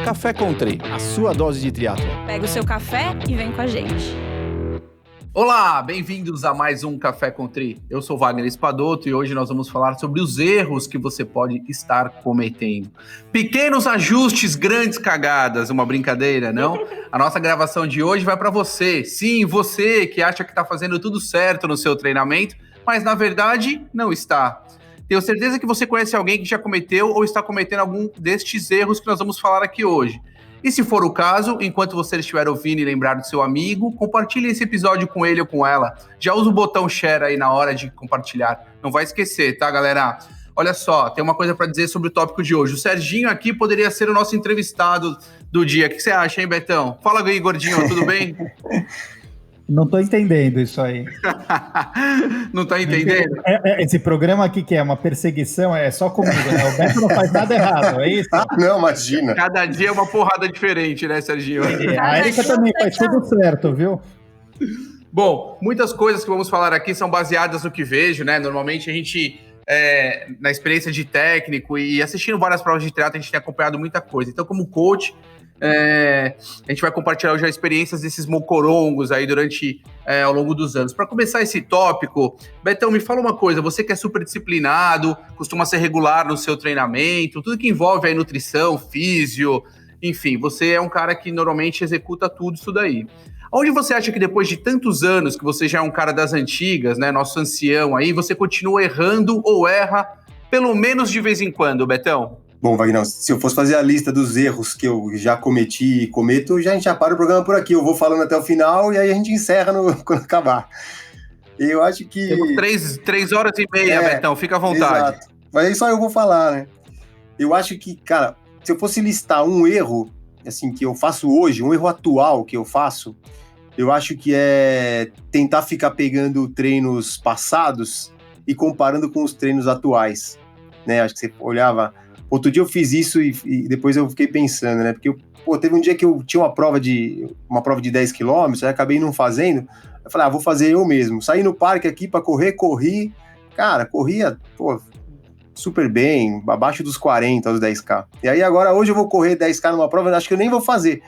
Café Country, a sua dose de triatlo. Pega o seu café e vem com a gente. Olá, bem-vindos a mais um Café Country. Eu sou Wagner Espadoto e hoje nós vamos falar sobre os erros que você pode estar cometendo. Pequenos ajustes, grandes cagadas, uma brincadeira, não? A nossa gravação de hoje vai para você. Sim, você que acha que está fazendo tudo certo no seu treinamento, mas na verdade não está. Tenho certeza que você conhece alguém que já cometeu ou está cometendo algum destes erros que nós vamos falar aqui hoje. E se for o caso, enquanto você estiver ouvindo e lembrar do seu amigo, compartilhe esse episódio com ele ou com ela. Já usa o botão share aí na hora de compartilhar. Não vai esquecer, tá, galera? Olha só, tem uma coisa para dizer sobre o tópico de hoje. O Serginho aqui poderia ser o nosso entrevistado do dia. O que você acha, hein, Betão? Fala aí, gordinho, tudo bem? Não tô entendendo isso aí. Não tá entendendo? Esse programa aqui que é uma perseguição é só comigo, né? O Beto não faz nada errado, é isso? Não, imagina. Cada dia é uma porrada diferente, né, Serginho? A Erika também faz tudo certo, viu? Bom, muitas coisas que vamos falar aqui são baseadas no que vejo, né? Normalmente a gente, na experiência de técnico e assistindo várias provas de triatlo, a gente tem acompanhado muita coisa. Então, como coach, a gente vai compartilhar hoje as experiências desses mocorongos aí durante ao longo dos anos. Para começar esse tópico, Betão, me fala uma coisa, você que é super disciplinado, costuma ser regular no seu treinamento, tudo que envolve aí nutrição, físio, enfim, você é um cara que normalmente executa tudo isso daí. Onde você acha que depois de tantos anos, que você já é um cara das antigas, né, nosso ancião aí, você continua errando ou erra pelo menos de vez em quando, Betão? Bom, Wagner, se eu fosse fazer a lista dos erros que eu já cometi e cometo, a gente já para o programa por aqui. Eu vou falando até o final e aí a gente encerra quando acabar. Eu acho que... Temos 3 horas e meia, Betão, fica à vontade. Exato. Mas aí só eu vou falar, né? Eu acho que, cara, se eu fosse listar um erro, assim, que eu faço hoje, um erro atual que eu faço, eu acho que é tentar ficar pegando treinos passados e comparando com os treinos atuais, né? Acho que você olhava... Outro dia eu fiz isso e depois eu fiquei pensando, né? Porque, teve um dia que eu tinha uma prova de 10 quilômetros, aí acabei não fazendo. Eu falei, vou fazer eu mesmo. Saí no parque aqui pra corri. Cara, corria, super bem, abaixo dos 40 aos 10K. E aí agora, hoje eu vou correr 10K numa prova, acho que eu nem vou fazer.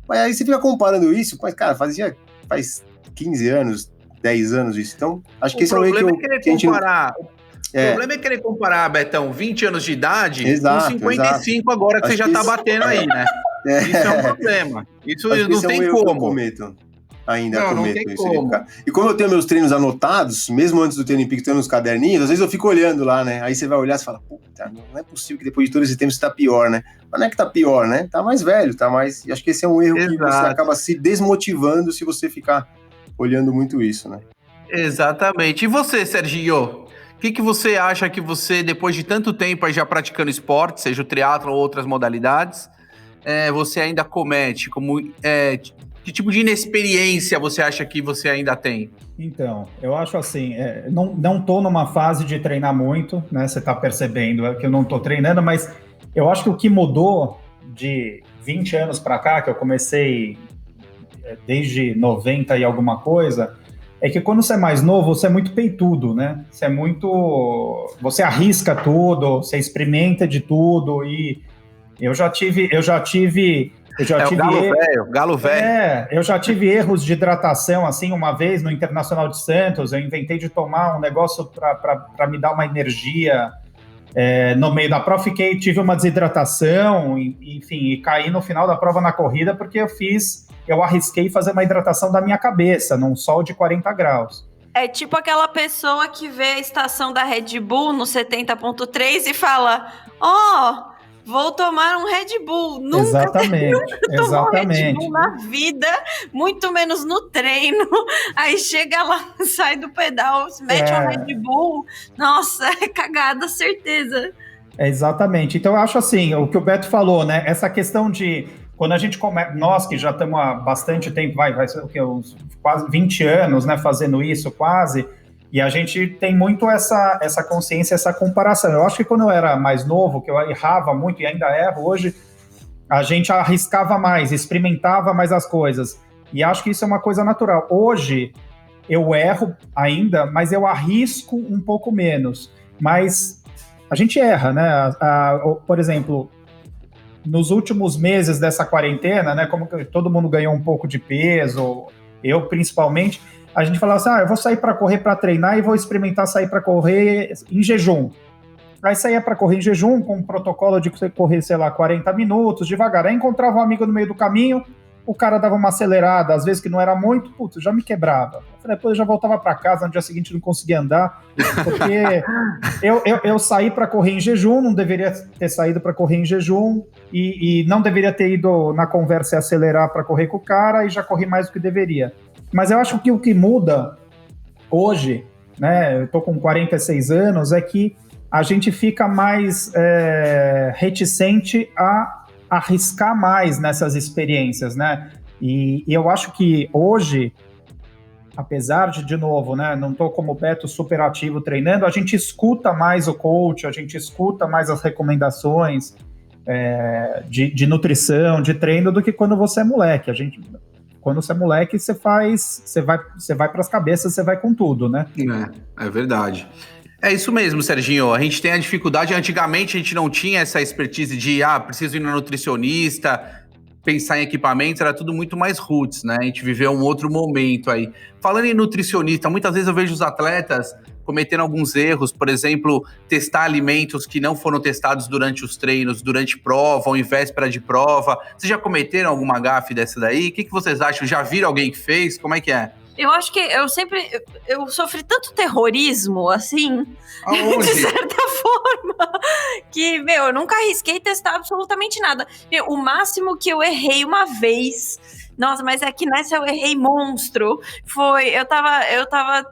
Mas aí você fica comparando isso, mas, cara, faz 15 anos, 10 anos isso. Então, acho que esse é o erro que a gente... O problema é querer comparar, Betão, 20 anos de idade exato, com 55 exato. Agora que acho você já tá batendo aí, né? Isso é um problema. Isso não tem como. Eu cometo. Ainda cometo isso. E como eu tenho meus treinos anotados, mesmo antes do treino Olímpico, tenho nos caderninhos, às vezes eu fico olhando lá, né? Aí você vai olhar e fala, puta, não é possível que depois de todo esse tempo você tá pior, né? Mas não é que tá pior, né? Tá mais velho, tá mais... E acho que esse é um erro que você acaba se desmotivando se você ficar olhando muito isso, né? Exatamente. E você, Serginho? O que você acha que você, depois de tanto tempo aí já praticando esporte, seja o triatlo ou outras modalidades, você ainda comete? Que tipo de inexperiência você acha que você ainda tem? Então, eu acho assim, não tô numa fase de treinar muito, né? Você tá percebendo que eu não tô treinando, mas eu acho que o que mudou de 20 anos para cá, que eu comecei desde 90 e alguma coisa... É que quando você é mais novo, você é muito peitudo, né? Você arrisca tudo, você experimenta de tudo e eu já tive o galo velho. Eu já tive erros de hidratação, assim, uma vez no Internacional de Santos, eu inventei de tomar um negócio para me dar uma energia no meio da prova, tive uma desidratação, enfim, e caí no final da prova na corrida porque eu arrisquei fazer uma hidratação da minha cabeça, num sol de 40 graus. É tipo aquela pessoa que vê a estação da Red Bull no 70.3 e fala, vou tomar um Red Bull. Nunca tomou um Red Bull na vida, muito menos no treino. Aí chega lá, sai do pedal, mete um Red Bull. Nossa, é cagada, certeza. Exatamente. Então eu acho assim, o que o Beto falou, né? Essa questão de... Quando a gente começa, nós que já estamos há bastante tempo, vai ser o que, uns quase 20 anos, né, fazendo isso quase, e a gente tem muito essa consciência, essa comparação. Eu acho que quando eu era mais novo, que eu errava muito e ainda erro hoje, a gente arriscava mais, experimentava mais as coisas. E acho que isso é uma coisa natural. Hoje, eu erro ainda, mas eu arrisco um pouco menos. Mas a gente erra, né? Por exemplo, nos últimos meses dessa quarentena, né, como que todo mundo ganhou um pouco de peso, eu principalmente, a gente falava assim, eu vou sair para correr para treinar e vou experimentar sair para correr em jejum. Aí saía para correr em jejum, com um protocolo de você correr, sei lá, 40 minutos, devagar. Aí encontrava um amigo no meio do caminho, o cara dava uma acelerada, às vezes que não era muito, putz, já me quebrava. Depois eu já voltava para casa, no dia seguinte não conseguia andar, porque eu saí para correr em jejum, não deveria ter saído para correr em jejum, e não deveria ter ido na conversa e acelerar para correr com o cara, e já corri mais do que deveria. Mas eu acho que o que muda hoje, né, eu tô com 46 anos, é que a gente fica mais reticente a arriscar mais nessas experiências, né? E eu acho que hoje, apesar de novo, né, não estou como Beto super ativo treinando, a gente escuta mais o coach, a gente escuta mais as recomendações de nutrição, de treino, do que quando você é moleque. Quando você é moleque, você vai para as cabeças, você vai com tudo, né? É verdade. É isso mesmo, Serginho. A gente tem a dificuldade, antigamente a gente não tinha essa expertise de, preciso ir no nutricionista, pensar em equipamentos, era tudo muito mais roots, né? A gente viveu um outro momento aí. Falando em nutricionista, muitas vezes eu vejo os atletas cometendo alguns erros, por exemplo, testar alimentos que não foram testados durante os treinos, durante prova ou em véspera de prova. Vocês já cometeram alguma gafe dessa daí? O que vocês acham? Já viram alguém que fez? Como é que é? Eu acho que eu sofri tanto terrorismo, assim, de certa forma, que, eu nunca arrisquei testar absolutamente nada. O máximo que eu errei uma vez, nossa, mas é que nessa eu errei monstro, eu tava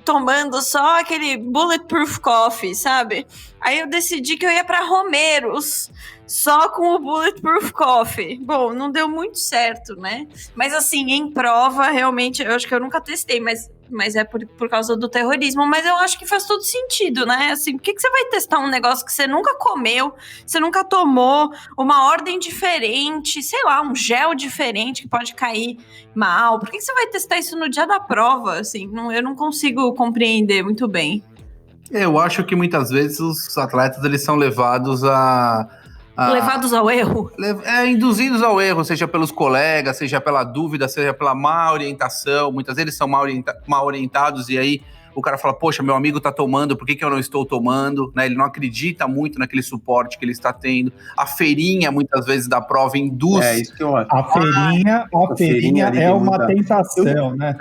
tomando só aquele Bulletproof Coffee, sabe? Aí eu decidi que eu ia pra Romeros, só com o Bulletproof Coffee. Bom, não deu muito certo, né? Mas assim, em prova, realmente, eu acho que eu nunca testei, mas é por causa do terrorismo. Mas eu acho que faz todo sentido, né? Assim, por que você vai testar um negócio que você nunca comeu, você nunca tomou, uma ordem diferente, sei lá, um gel diferente que pode cair mal? Por que você vai testar isso no dia da prova? Assim, eu não consigo compreender muito bem. Eu acho que muitas vezes os atletas, eles são levados levados ao erro? Induzidos ao erro, seja pelos colegas, seja pela dúvida, seja pela má orientação. Muitas vezes eles são mal orientados e aí o cara fala, poxa, meu amigo tá tomando, por que eu não estou tomando? Né? Ele não acredita muito naquele suporte que ele está tendo. A feirinha, muitas vezes, da prova induz. É isso que eu acho. A feirinha é uma tentação, né?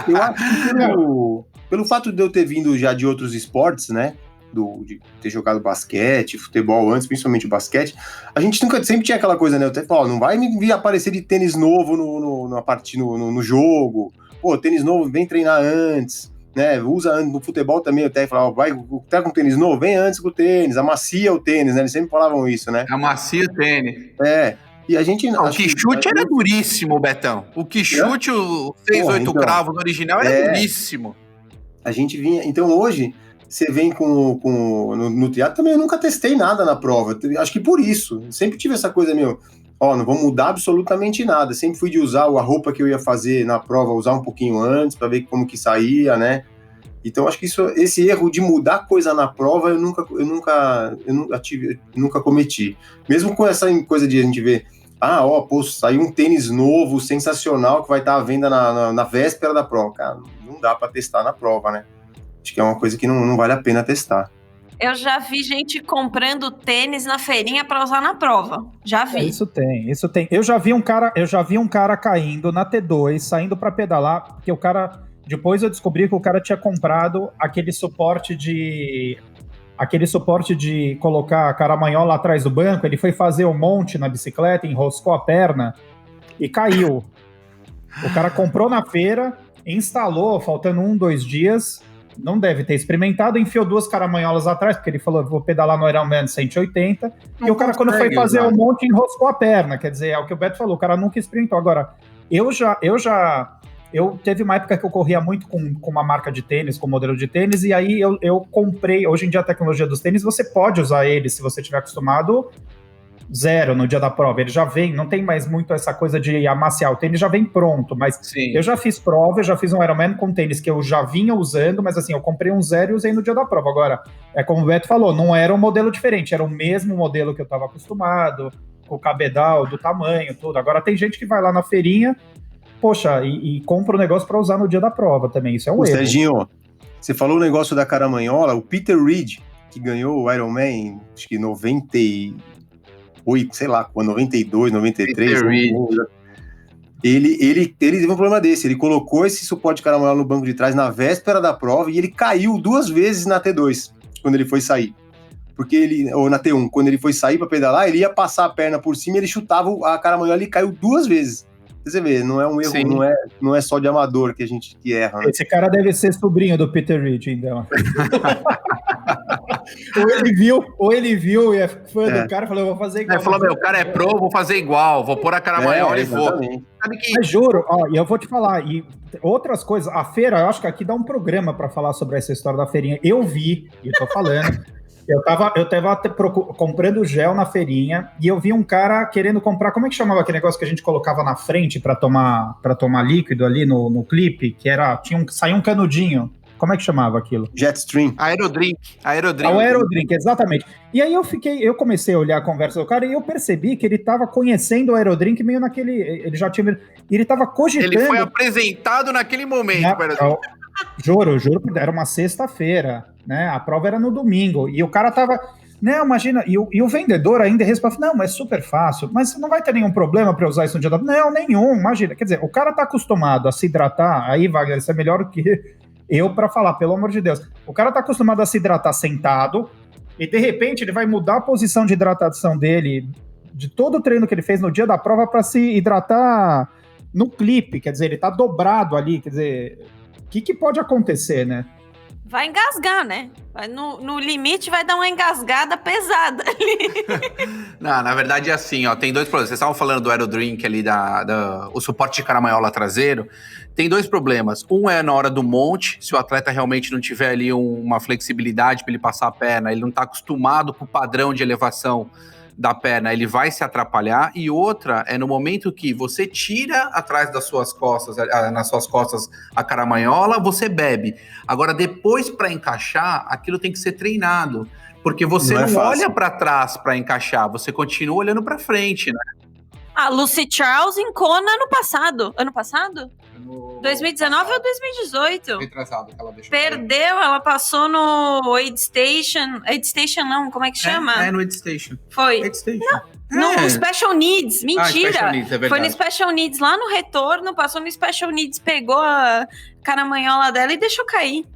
Eu acho que pelo fato de eu ter vindo já de outros esportes, né? De ter jogado basquete, futebol antes, principalmente o basquete, a gente sempre tinha aquela coisa, né? Eu até falo, não vai me vir aparecer de tênis novo no jogo. Pô, tênis novo, vem treinar antes, né? Usa antes no futebol também. Eu até falava, tá com tênis novo? Vem antes com o tênis, amacia o tênis, né? Eles sempre falavam isso, né? Amacia o tênis. E a gente... O que chute era duríssimo, Betão. O que chute, o 6-8 cravo no original era duríssimo. A gente vinha... Então hoje, você vem no triatlo também, eu nunca testei nada na prova. Acho que por isso. Sempre tive essa coisa, não vou mudar absolutamente nada. Sempre fui de usar a roupa que eu ia fazer na prova, usar um pouquinho antes, para ver como que saía, né? Então, acho que esse erro de mudar coisa na prova, eu nunca cometi. Mesmo com essa coisa de a gente ver, saiu um tênis novo, sensacional, que vai estar à venda na véspera da prova. Cara, não dá para testar na prova, né? Acho que é uma coisa que não vale a pena testar. Eu já vi gente comprando tênis na feirinha para usar na prova. Já vi. Isso tem. Eu já vi um cara caindo na T2, saindo para pedalar, porque o cara... Depois eu descobri que o cara tinha comprado aquele suporte de colocar a caramanhola atrás do banco. Ele foi fazer um monte na bicicleta, enroscou a perna e caiu. O cara comprou na feira, instalou, faltando 1-2 dias, não deve ter experimentado, enfiou 2 caramanholas atrás, porque ele falou, vou pedalar no Ironman 180, e o cara, quando foi fazer um monte, enroscou a perna. Quer dizer, é o que o Beto falou, o cara nunca experimentou. Agora, eu teve uma época que eu corria muito com uma marca de tênis, com modelo de tênis, e aí eu comprei. Hoje em dia a tecnologia dos tênis, você pode usar eles, se você estiver acostumado, zero no dia da prova, ele já vem, não tem mais muito essa coisa de amaciar o tênis, já vem pronto, mas sim, eu já fiz prova, eu já fiz um Ironman com tênis que eu já vinha usando, mas assim, eu comprei um zero e usei no dia da prova. Agora, é como o Beto falou, não era um modelo diferente, era o mesmo modelo que eu estava acostumado, com o cabedal, do tamanho, tudo. Agora tem gente que vai lá na feirinha, poxa, e compra o negócio para usar no dia da prova também, isso é um erro. Serginho, você falou o negócio da caramanhola, o Peter Reed, que ganhou o Ironman, acho que 98, sei lá, 92, 93. Ele teve um problema desse. Ele colocou esse suporte de caramanhola no banco de trás na véspera da prova e ele caiu 2 vezes na T2, quando ele foi sair. Ou na T1, quando ele foi sair para pedalar, ele ia passar a perna por cima e ele chutava a caramanhola e caiu 2 vezes. Você vê, não é um erro, não é só de amador que a gente erra. Né? Esse cara deve ser sobrinho do Peter Reed, então. ou ele viu e é fã do cara e falou, eu vou fazer igual. Ele falou, o cara é pro, vou fazer igual, vou pôr a caramanhola e vou. Sabe que... Mas juro, e eu vou te falar, e outras coisas, a feira, eu acho que aqui dá um programa para falar sobre essa história da feirinha. Eu vi, e tô falando, eu tava comprando gel na feirinha e eu vi um cara querendo comprar, como é que chamava aquele negócio que a gente colocava na frente para tomar líquido ali no clipe, que era, saía um canudinho. Como é que chamava aquilo? Jetstream. Aerodrink. O Aerodrink, exatamente. E aí eu comecei a olhar a conversa do cara e eu percebi que ele tava conhecendo o Aerodrink meio naquele... Ele já tinha... Ele tava cogitando... Ele foi apresentado naquele momento. Juro, era uma sexta-feira, né? A prova era no domingo. E o cara tava... Não, imagina, e o vendedor ainda respondeu, não, mas é super fácil, mas não vai ter nenhum problema para usar isso no dia da... Não, nenhum, imagina. Quer dizer, o cara tá acostumado a se hidratar, aí, Wagner, isso é melhor que... eu para falar, pelo amor de Deus. O cara tá acostumado a se hidratar sentado e, de repente, ele vai mudar a posição de hidratação dele, de todo o treino que ele fez no dia da prova para se hidratar no clipe. Quer dizer, ele tá dobrado ali. Quer dizer, o que pode acontecer, né? Vai engasgar, né? No limite vai dar uma engasgada pesada ali. Não, na verdade é assim, ó, tem 2 problemas. Vocês estavam falando do Aerodrink ali, o suporte de caramanhola traseiro. Tem 2 problemas. Um é na hora do monte, se o atleta realmente não tiver ali uma flexibilidade para ele passar a perna, ele não está acostumado com o padrão de elevação da perna, ele vai se atrapalhar. E outra é no momento que você tira atrás das suas costas, nas suas costas a caramanhola, você bebe. Agora, depois para encaixar, aquilo tem que ser treinado, porque você não olha para trás para encaixar, você continua olhando para frente, né? A Lucy Charles em Kona ano passado. 2019 ou 2018? Retrasado que ela deixou. Perdeu, ela passou no Aid Station. Aid Station não, como é que chama? No Aid Station. Foi. Aid Station. No Special Needs, mentira. Special Needs, é verdade. Foi no Special Needs, lá no retorno, passou no Special Needs, pegou a caramanhola dela e deixou cair.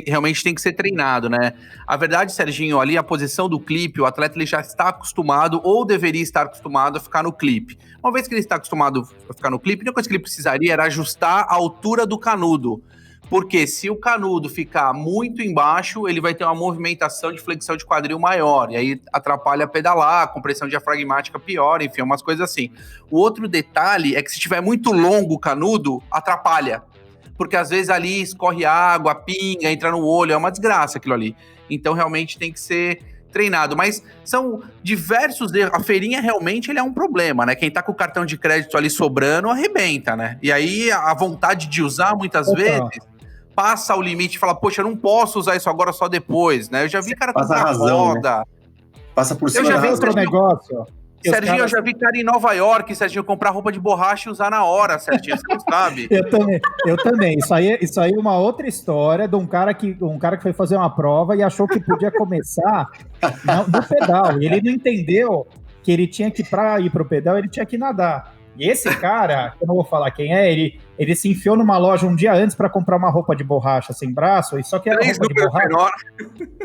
Realmente tem que ser treinado, né? A verdade, Serginho, ali a posição do clipe, o atleta ele já está acostumado ou deveria estar acostumado a ficar no clipe. Uma vez que ele está acostumado a ficar no clipe, a única coisa que ele precisaria era ajustar a altura do canudo. Porque se o canudo ficar muito embaixo, ele vai ter uma movimentação de flexão de quadril maior, e aí atrapalha a pedalar, a compressão diafragmática pior, enfim, umas coisas assim. O outro detalhe é que se tiver muito longo o canudo, atrapalha. Porque às vezes ali escorre água, pinga, entra no olho, é uma desgraça aquilo ali. Então realmente tem que ser treinado, mas são diversos erros. A feirinha realmente ele é um problema, né? Quem tá com o cartão de crédito ali sobrando, arrebenta, né? E aí a vontade de usar muitas vezes passa o limite e fala, poxa, eu não posso usar isso agora, só depois, né? Eu já vi cara comprar roda. Né? Passa por cima. Eu já vi outro negócio. Serginho, eu já vi cara em Nova York, Serginho, comprar roupa de borracha e usar na hora, Serginho, você não sabe. Eu também. Isso aí é uma outra história de um cara que foi fazer uma prova e achou que podia começar no pedal. E ele não entendeu que ele tinha que, para ir pro pedal, ele tinha que nadar. E esse cara, eu não vou falar quem é, ele se enfiou numa loja um dia antes para comprar uma roupa de borracha sem braço, e só que era 3 roupa de borracha. Menor.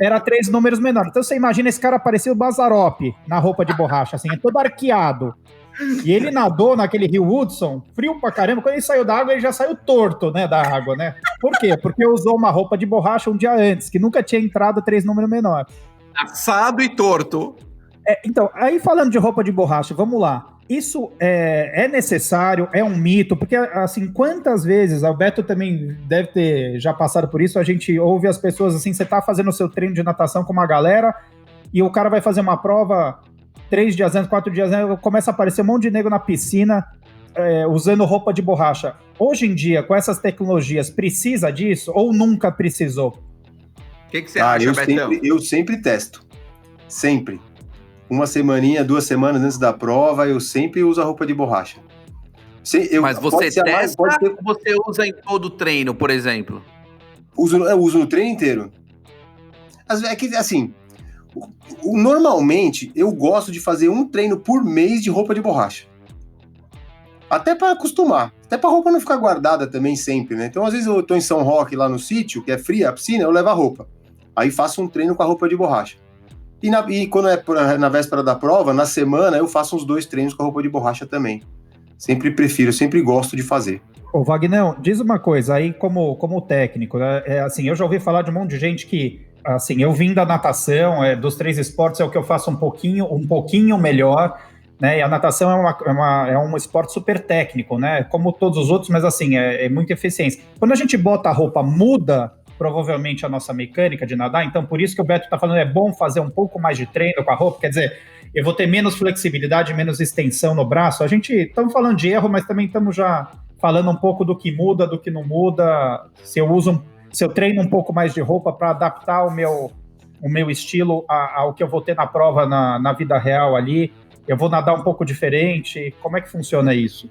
Era 3 números menores. Então você imagina, esse cara parecia o Bazarop na roupa de borracha, assim, todo arqueado. E ele nadou naquele rio Hudson, frio pra caramba. Quando ele saiu da água, ele já saiu torto, né, da água, né? Por quê? Porque usou uma roupa de borracha um dia antes, que nunca tinha entrado 3 números menores. Assado e torto. Então, aí falando de roupa de borracha, vamos lá. Isso é necessário, é um mito, porque, assim, quantas vezes, o Beto também deve ter já passado por isso, a gente ouve as pessoas, assim, você tá fazendo o seu treino de natação com uma galera e o cara vai fazer uma prova 3 dias antes, 4 dias antes, começa a aparecer um monte de nego na piscina usando roupa de borracha. Hoje em dia, com essas tecnologias, precisa disso ou nunca precisou? O que você acha, Betão? Eu sempre testo. Sempre. 1 semaninha, 2 semanas antes da prova, eu sempre uso a roupa de borracha. Mas você testa ou você usa em todo treino, por exemplo? Eu uso no treino inteiro. É que, assim, normalmente eu gosto de fazer um treino por mês de roupa de borracha. Até para acostumar. Até para a roupa não ficar guardada também sempre, né? Então, às vezes eu tô em São Roque, lá no sítio, que é fria a piscina, eu levo a roupa. Aí faço um treino com a roupa de borracha. E quando é na véspera da prova, na semana, eu faço uns 2 treinos com a roupa de borracha também. Sempre prefiro, sempre gosto de fazer. Ô, Vagnão, diz uma coisa aí como técnico, né? Assim, eu já ouvi falar de um monte de gente que, assim, eu vim da natação, dos 3 esportes é o que eu faço um pouquinho melhor, né? E a natação é um esporte super técnico, né? Como todos os outros, mas assim, é muita eficiência. Quando a gente bota a roupa, muda provavelmente a nossa mecânica de nadar, então por isso que o Beto está falando, é bom fazer um pouco mais de treino com a roupa, quer dizer, eu vou ter menos flexibilidade, menos extensão no braço. A gente, estamos falando de erro, mas também estamos já falando um pouco do que muda, do que não muda, se eu treino um pouco mais de roupa para adaptar o meu estilo ao que eu vou ter na prova na vida real ali, eu vou nadar um pouco diferente, como é que funciona isso?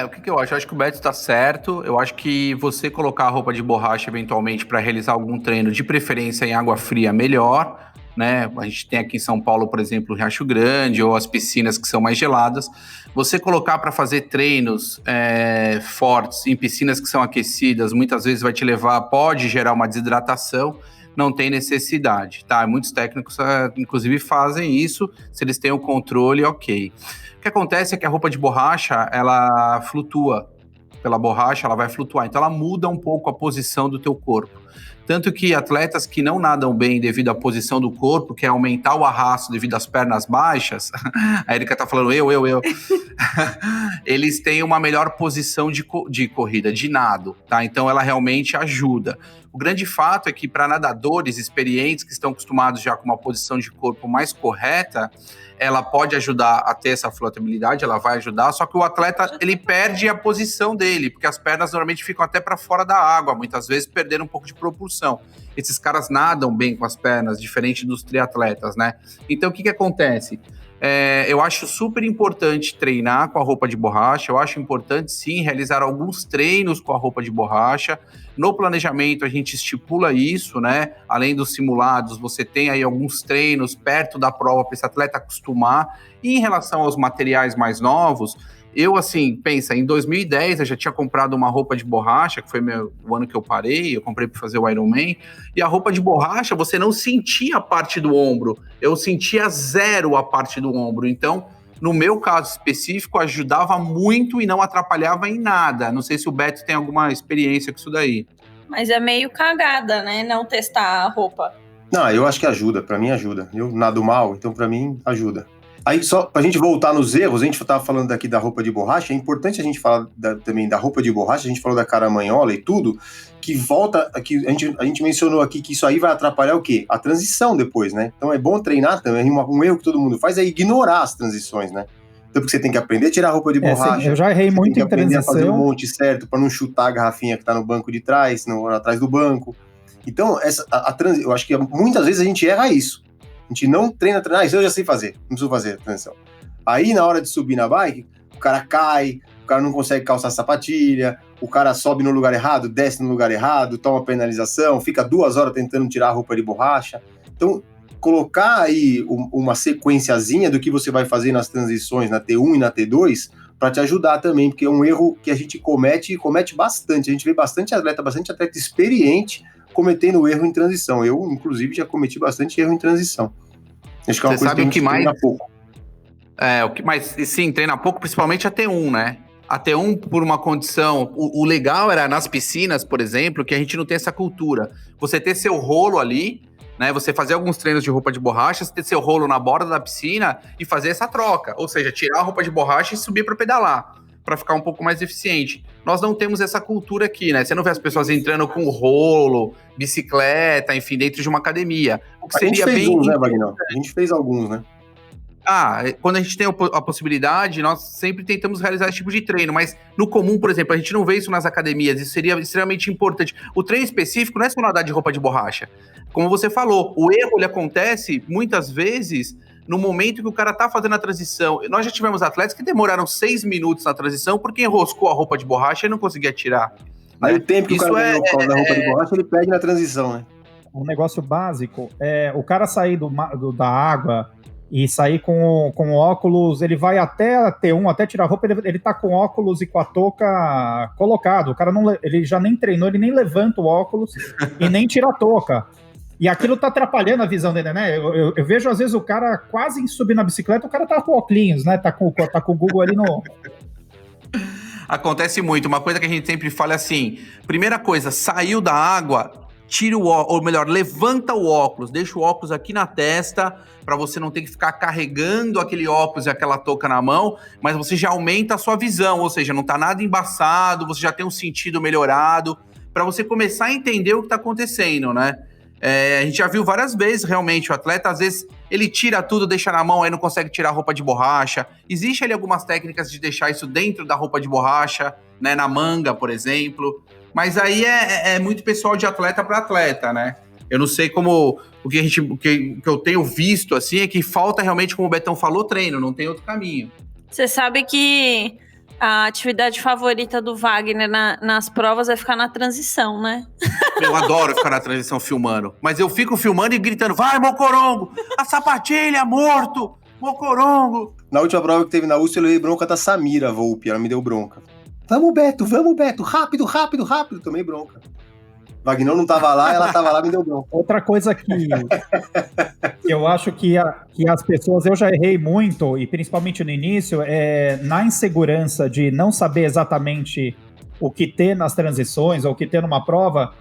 O que eu acho? Eu acho que o Beto está certo. Eu acho que você colocar a roupa de borracha eventualmente para realizar algum treino, de preferência em água fria, melhor, né? A gente tem aqui em São Paulo, por exemplo, o Riacho Grande ou as piscinas que são mais geladas. Você colocar para fazer treinos fortes em piscinas que são aquecidas, muitas vezes pode gerar uma desidratação. Não tem necessidade, tá? Muitos técnicos, inclusive, fazem isso, se eles têm o controle, ok. O que acontece é que a roupa de borracha, ela flutua. Pela borracha, ela vai flutuar. Então, ela muda um pouco a posição do teu corpo. Tanto que atletas que não nadam bem devido à posição do corpo, que é aumentar o arrasto devido às pernas baixas, a Erika tá falando eu, eles têm uma melhor posição de corrida, de nado, tá? Então, ela realmente ajuda. O grande fato é que para nadadores experientes que estão acostumados já com uma posição de corpo mais correta, ela pode ajudar a ter essa flotabilidade, ela vai ajudar, só que o atleta, ele perde a posição dele, porque as pernas normalmente ficam até para fora da água, muitas vezes perdendo um pouco de propulsão. Esses caras nadam bem com as pernas, diferente dos triatletas, né? Então, o que acontece? Eu acho super importante treinar com a roupa de borracha, eu acho importante, sim, realizar alguns treinos com a roupa de borracha. No planejamento, a gente estipula isso, né? Além dos simulados, você tem aí alguns treinos perto da prova para esse atleta acostumar. E em relação aos materiais mais novos, eu, assim, pensa, em 2010 eu já tinha comprado uma roupa de borracha, que foi o ano que eu parei, eu comprei para fazer o Ironman, e a roupa de borracha, você não sentia a parte do ombro, eu sentia 0 a parte do ombro, então, no meu caso específico, ajudava muito e não atrapalhava em nada. Não sei se o Beto tem alguma experiência com isso daí. Mas é meio cagada, né, não testar a roupa. Não, eu acho que ajuda, pra mim ajuda. Eu nado mal, então pra mim ajuda. Aí, só pra gente voltar nos erros, a gente tava falando aqui da roupa de borracha, é importante a gente falar também da roupa de borracha, a gente falou da caramanhola e tudo, que volta, aqui, a gente mencionou aqui que isso aí vai atrapalhar o quê? A transição depois, né? Então é bom treinar também, um erro que todo mundo faz é ignorar as transições, né? Então porque você tem que aprender a tirar a roupa de borracha. Sim, eu já errei muito em transição. Tem que aprender a fazer o monte certo, para não chutar a garrafinha que tá no banco de trás, atrás do banco. Então, eu acho que muitas vezes a gente erra isso. A gente não treina, isso eu já sei fazer, não preciso fazer a transição. Aí, na hora de subir na bike, o cara cai, o cara não consegue calçar a sapatilha, o cara sobe no lugar errado, desce no lugar errado, toma penalização, fica 2 horas tentando tirar a roupa de borracha. Então, colocar aí uma sequenciazinha do que você vai fazer nas transições, na T1 e na T2, para te ajudar também, porque é um erro que a gente comete bastante. A gente vê bastante atleta experiente cometendo erro em transição. Eu, inclusive, já cometi bastante erro em transição. Acho que é uma coisa que a gente treina pouco. O que mais, sim, treina pouco, principalmente a T1, né? A T1 por uma condição... O legal era nas piscinas, por exemplo, que a gente não tem essa cultura. Você ter seu rolo ali, né? Você fazer alguns treinos de roupa de borracha, você ter seu rolo na borda da piscina e fazer essa troca. Ou seja, tirar a roupa de borracha e subir para pedalar, para ficar um pouco mais eficiente. Nós não temos essa cultura aqui, né? Você não vê as pessoas entrando com rolo, bicicleta, enfim, dentro de uma academia. O que seria bem... A gente fez uns, né, Vagnão? A gente fez alguns, né? Quando a gente tem a possibilidade, nós sempre tentamos realizar esse tipo de treino, mas no comum, por exemplo, a gente não vê isso nas academias, isso seria extremamente importante. O treino específico não é só nadar de roupa de borracha. Como você falou, o erro ele acontece muitas vezes no momento que o cara tá fazendo a transição. Nós já tivemos atletas que demoraram 6 minutos na transição porque enroscou a roupa de borracha e não conseguia tirar. Aí o tempo que o cara ganhou da roupa de borracha, ele perde na transição, né? Um negócio básico é o cara sair da água e sair com óculos, ele vai até a T1, até tirar a roupa, ele tá com óculos e com a touca colocado. O cara ele já nem treinou, ele nem levanta o óculos e nem tira a touca. E aquilo tá atrapalhando a visão dele, né? Eu vejo, às vezes, o cara quase subir na bicicleta, o cara tá com óculos, né? Tá com o Google ali no... Acontece muito. Uma coisa que a gente sempre fala é assim, primeira coisa, saiu da água, tira o óculos, ou melhor, levanta o óculos, deixa o óculos aqui na testa, para você não ter que ficar carregando aquele óculos e aquela touca na mão, mas você já aumenta a sua visão, ou seja, não tá nada embaçado, você já tem um sentido melhorado, para você começar a entender o que tá acontecendo, né? A gente já viu várias vezes, realmente, o atleta, às vezes, ele tira tudo, deixa na mão, aí não consegue tirar a roupa de borracha. Existe ali algumas técnicas de deixar isso dentro da roupa de borracha, né, na manga, por exemplo. Mas aí é muito pessoal de atleta para atleta, né? Eu não sei como... O que eu tenho visto, assim, é que falta realmente, como o Betão falou, treino, não tem outro caminho. Você sabe que a atividade favorita do Wagner nas provas é ficar na transição, né? Eu adoro ficar na transição filmando. Mas eu fico filmando e gritando, vai, Mocorongo! A sapatilha, morto! Mocorongo! Na última prova que teve na USP, eu levei bronca da Samira Volpe, ela me deu bronca. Vamos, Beto, rápido, rápido, rápido. Tomei bronca. Wagner não tava lá, ela tava lá, me deu bronca. Outra coisa que eu acho que as pessoas, eu já errei muito, e principalmente no início, na insegurança de não saber exatamente o que ter nas transições, ou o que ter numa prova,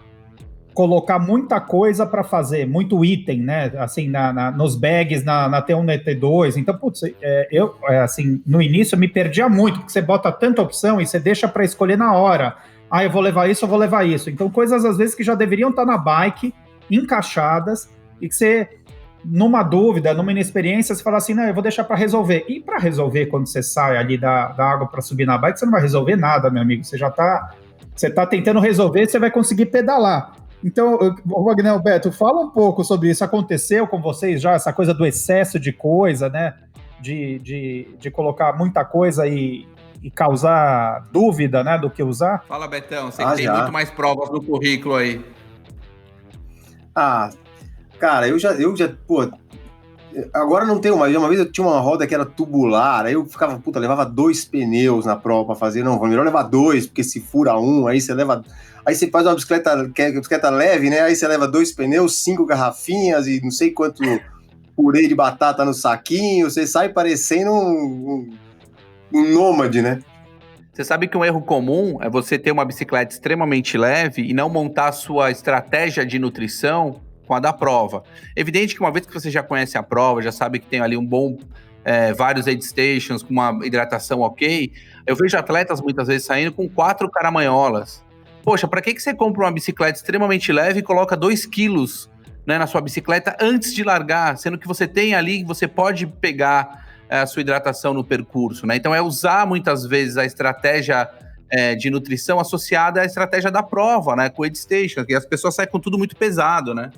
colocar muita coisa para fazer, muito item, né? Assim, nos bags, na T1, na T2. Então, putz, assim, no início eu me perdia muito, porque você bota tanta opção e você deixa para escolher na hora. Eu vou levar isso, eu vou levar isso. Então, coisas às vezes que já deveriam estar na bike, encaixadas, e que você, numa dúvida, numa inexperiência, você fala assim, não, eu vou deixar para resolver. E para resolver, quando você sai ali da água para subir na bike, você não vai resolver nada, meu amigo. Você tá tentando resolver, você vai conseguir pedalar. Então, Wagner, Beto, fala um pouco sobre isso. Aconteceu com vocês já, essa coisa do excesso de coisa, né? De colocar muita coisa e causar dúvida, né, do que usar? Fala, Betão, você tem muito mais provas no currículo aí. Cara, eu já, pô, agora não tenho mais. Uma vez eu tinha uma roda que era tubular, aí eu ficava, levava 2 pneus na prova pra fazer. Não, melhor levar 2, porque se fura um, aí você faz uma bicicleta leve, né, aí você leva 2 pneus, 5 garrafinhas e não sei quanto purê de batata no saquinho, você sai parecendo um nômade, né? Você sabe que um erro comum é você ter uma bicicleta extremamente leve e não montar a sua estratégia de nutrição com a da prova. Evidente que uma vez que você já conhece a prova, já sabe que tem ali vários aid stations com uma hidratação ok, eu vejo atletas muitas vezes saindo com 4 caramanholas. Poxa, para que você compra uma bicicleta extremamente leve e coloca 2 quilos, né, na sua bicicleta antes de largar, sendo que você tem ali, você pode pegar a sua hidratação no percurso, né? Então é usar muitas vezes a estratégia de nutrição associada à estratégia da prova, né? Com o aid station, que as pessoas saem com tudo muito pesado, né?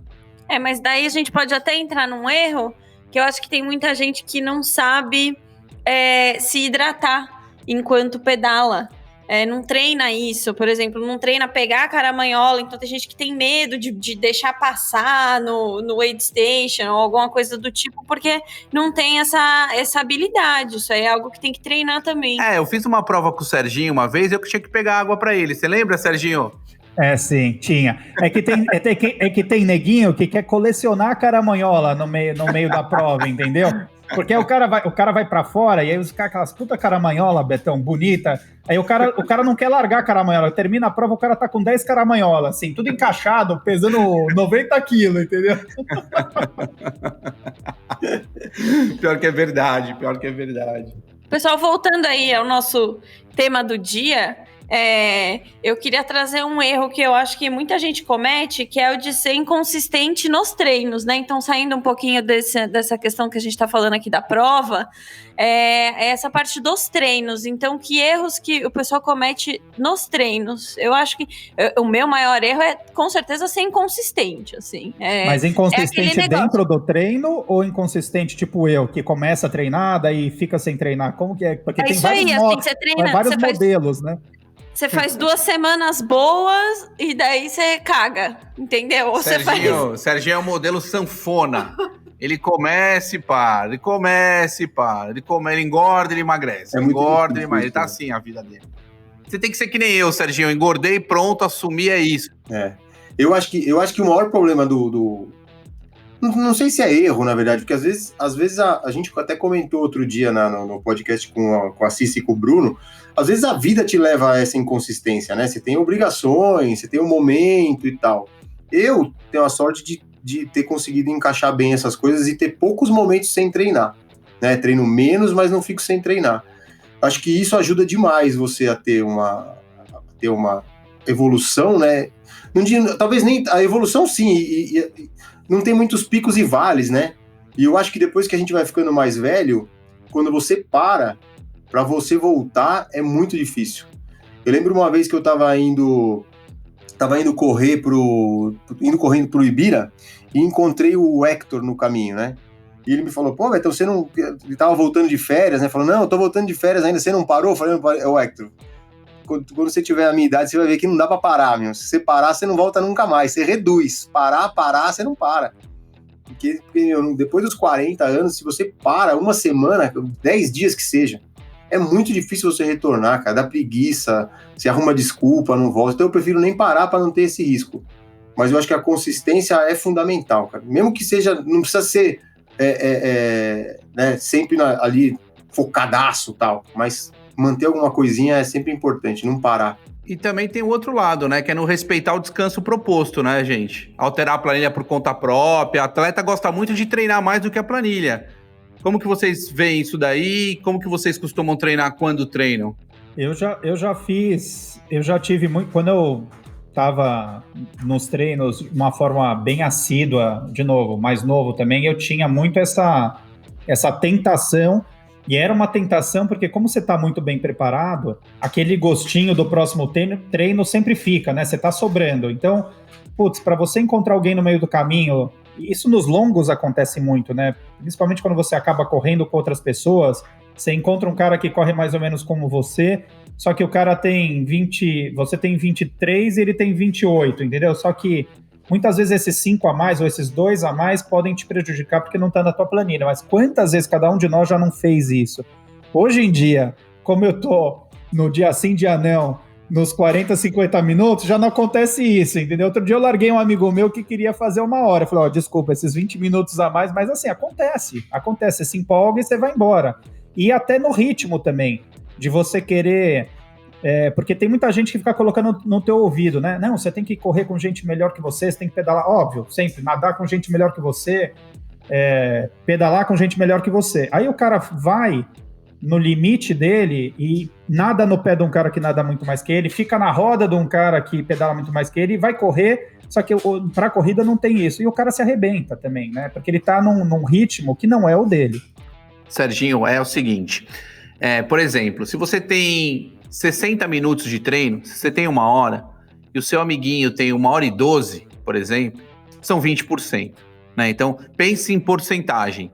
Mas daí a gente pode até entrar num erro, que eu acho que tem muita gente que não sabe se hidratar enquanto pedala. Não treina isso, por exemplo, não treina pegar a caramanhola, então tem gente que tem medo de deixar passar no aid station ou alguma coisa do tipo, porque não tem essa habilidade. Isso aí é algo que tem que treinar também. Eu fiz uma prova com o Serginho uma vez, eu que tinha que pegar água pra ele. Você lembra, Serginho? Sim, tinha. É que tem neguinho que quer colecionar caramanhola no meio da prova, entendeu? Porque aí o cara vai pra fora e aí os caras, aquelas puta caramanhola, Betão, bonita. Aí o cara não quer largar a caramanhola. Termina a prova, o cara tá com 10 caramanholas, assim, tudo encaixado, pesando 90 quilos, entendeu? Pior que é verdade. Pessoal, voltando aí ao nosso tema do dia, eu queria trazer um erro que eu acho que muita gente comete, que é o de ser inconsistente nos treinos, né? Então, saindo um pouquinho dessa questão que a gente está falando aqui da prova, essa parte dos treinos. Então, que erros que o pessoal comete nos treinos? Eu acho que o meu maior erro é, com certeza, ser inconsistente, assim. Mas inconsistente dentro do treino ou inconsistente tipo eu, que começa a treinar, daí fica sem treinar? Como que é? Porque tem vários modelos, né? Você faz 2 semanas boas e daí você caga, entendeu? Ou Serginho é o modelo sanfona. Ele começa e para, ele começa e para, ele engorda e ele emagrece, engorda e emagrece. Ele tá assim a vida dele. Você tem que ser que nem eu, Serginho. Eu engordei, pronto, assumi, é isso. Eu acho que o maior problema não sei se é erro, na verdade, porque às vezes a gente até comentou outro dia no podcast com a Cici e com o Bruno, às vezes a vida te leva a essa inconsistência, né? Você tem obrigações, você tem um momento e tal. Eu tenho a sorte de ter conseguido encaixar bem essas coisas e ter poucos momentos sem treinar, né? Treino menos, mas não fico sem treinar. Acho que isso ajuda demais você a ter uma evolução, né? Talvez nem a evolução, sim, e não tem muitos picos e vales, né? E eu acho que depois que a gente vai ficando mais velho, quando você para você voltar, é muito difícil. Eu lembro uma vez que eu tava indo correndo pro Ibira e encontrei o Hector no caminho, né? E ele me falou, pô, então você não... Ele tava voltando de férias, né? Falou, não, eu tô voltando de férias ainda, você não parou? Eu falei, não parei. Hector, quando você tiver a minha idade, você vai ver que não dá pra parar, meu. Se você parar, você não volta nunca mais. Você reduz. Parar, você não para. Porque depois dos 40 anos, se você para uma semana, 10 dias que seja, é muito difícil você retornar, cara. Dá preguiça, você arruma desculpa, não volta. Então eu prefiro nem parar pra não ter esse risco. Mas eu acho que a consistência é fundamental, cara. Mesmo que seja, não precisa ser né, sempre ali focadaço e tal, mas manter alguma coisinha é sempre importante, não parar. E também tem o outro lado, né, que é não respeitar o descanso proposto, né, gente? Alterar a planilha por conta própria. O atleta gosta muito de treinar mais do que a planilha. Como que vocês veem isso daí? Como que vocês costumam treinar quando treinam? Eu já tive muito... Quando eu estava nos treinos de uma forma bem assídua, de novo, mais novo também, eu tinha muito essa tentação, e era uma tentação porque como você está muito bem preparado, aquele gostinho do próximo treino sempre fica, né? Você está sobrando. Então, para você encontrar alguém no meio do caminho, isso nos longos acontece muito, né? Principalmente quando você acaba correndo com outras pessoas, você encontra um cara que corre mais ou menos como você, só que o cara tem 20, você tem 23 e ele tem 28, entendeu? Só que muitas vezes esses 5 a mais ou esses 2 a mais podem te prejudicar porque não está na tua planilha. Mas quantas vezes cada um de nós já não fez isso? Hoje em dia, como eu tô no dia sim, dia não, nos 40, 50 minutos, já não acontece isso, entendeu? Outro dia eu larguei um amigo meu que queria fazer 1 hora. Eu falei, desculpa, esses 20 minutos a mais, mas assim, acontece, você se empolga e você vai embora. E até no ritmo também, de você querer... porque tem muita gente que fica colocando no teu ouvido, né? Não, você tem que correr com gente melhor que você tem que pedalar, óbvio, sempre, nadar com gente melhor que você, pedalar com gente melhor que você. Aí o cara vai no limite dele e nada no pé de um cara que nada muito mais que ele, fica na roda de um cara que pedala muito mais que ele e vai correr, só que pra corrida não tem isso. E o cara se arrebenta também, né? Porque ele tá num ritmo que não é o dele. Serginho, é o seguinte, por exemplo, se você tem 60 minutos de treino, se você tem 1 hora, e o seu amiguinho tem 1h12, por exemplo, são 20%, né? Então, pense em porcentagem,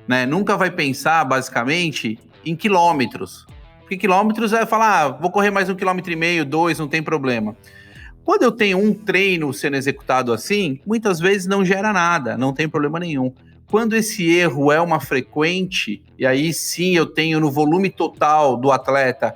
né? Nunca vai pensar, basicamente, em quilômetros. Porque quilômetros é falar, vou correr mais 1,5 km, 2, não tem problema. Quando eu tenho um treino sendo executado assim, muitas vezes não gera nada, não tem problema nenhum. Quando esse erro é uma frequente, e aí sim eu tenho no volume total do atleta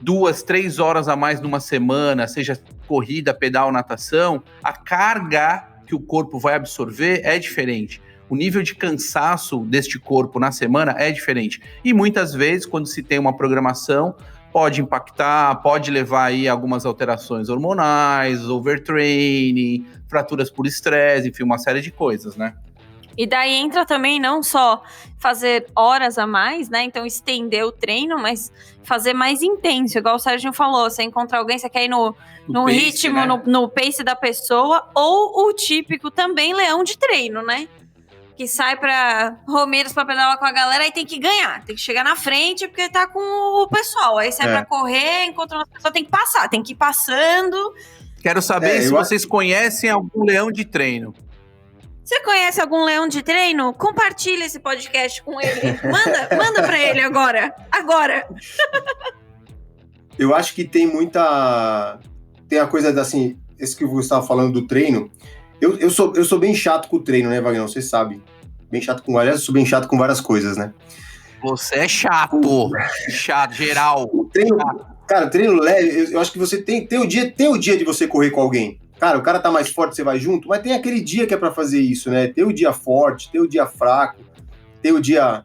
2, 3 horas a mais numa semana, seja corrida, pedal, natação, a carga que o corpo vai absorver é diferente. O nível de cansaço deste corpo na semana é diferente. E muitas vezes, quando se tem uma programação, pode impactar, pode levar aí algumas alterações hormonais, overtraining, fraturas por estresse, enfim, uma série de coisas, né? E daí entra também não só fazer horas a mais, né? Então estender o treino, mas fazer mais intenso. Igual o Sérgio falou, você encontrar alguém, você quer ir no pace, ritmo, né? no pace da pessoa, ou o típico também leão de treino, né? Que sai pra Romeiros pra pedalar com a galera, aí tem que ganhar, tem que chegar na frente porque tá com o pessoal. Aí sai pra correr, encontra uma pessoa, tem que passar, tem que ir passando. Quero saber se vocês conhecem algum leão de treino. Você conhece algum leão de treino? Compartilha esse podcast com ele. Manda pra ele agora. Eu acho que tem muita... Tem a coisa assim, esse que você estava falando do treino. Eu sou bem chato com o treino, né, Wagner? Você sabe. Bem chato com... Aliás, eu sou bem chato com várias coisas, né? Você é chato. Chato, geral. O treino... Cara, treino leve, eu acho que você tem o dia de você correr com alguém. Cara, o cara tá mais forte, você vai junto, mas tem aquele dia que é pra fazer isso, né? Tem o dia forte, tem o dia fraco, tem o dia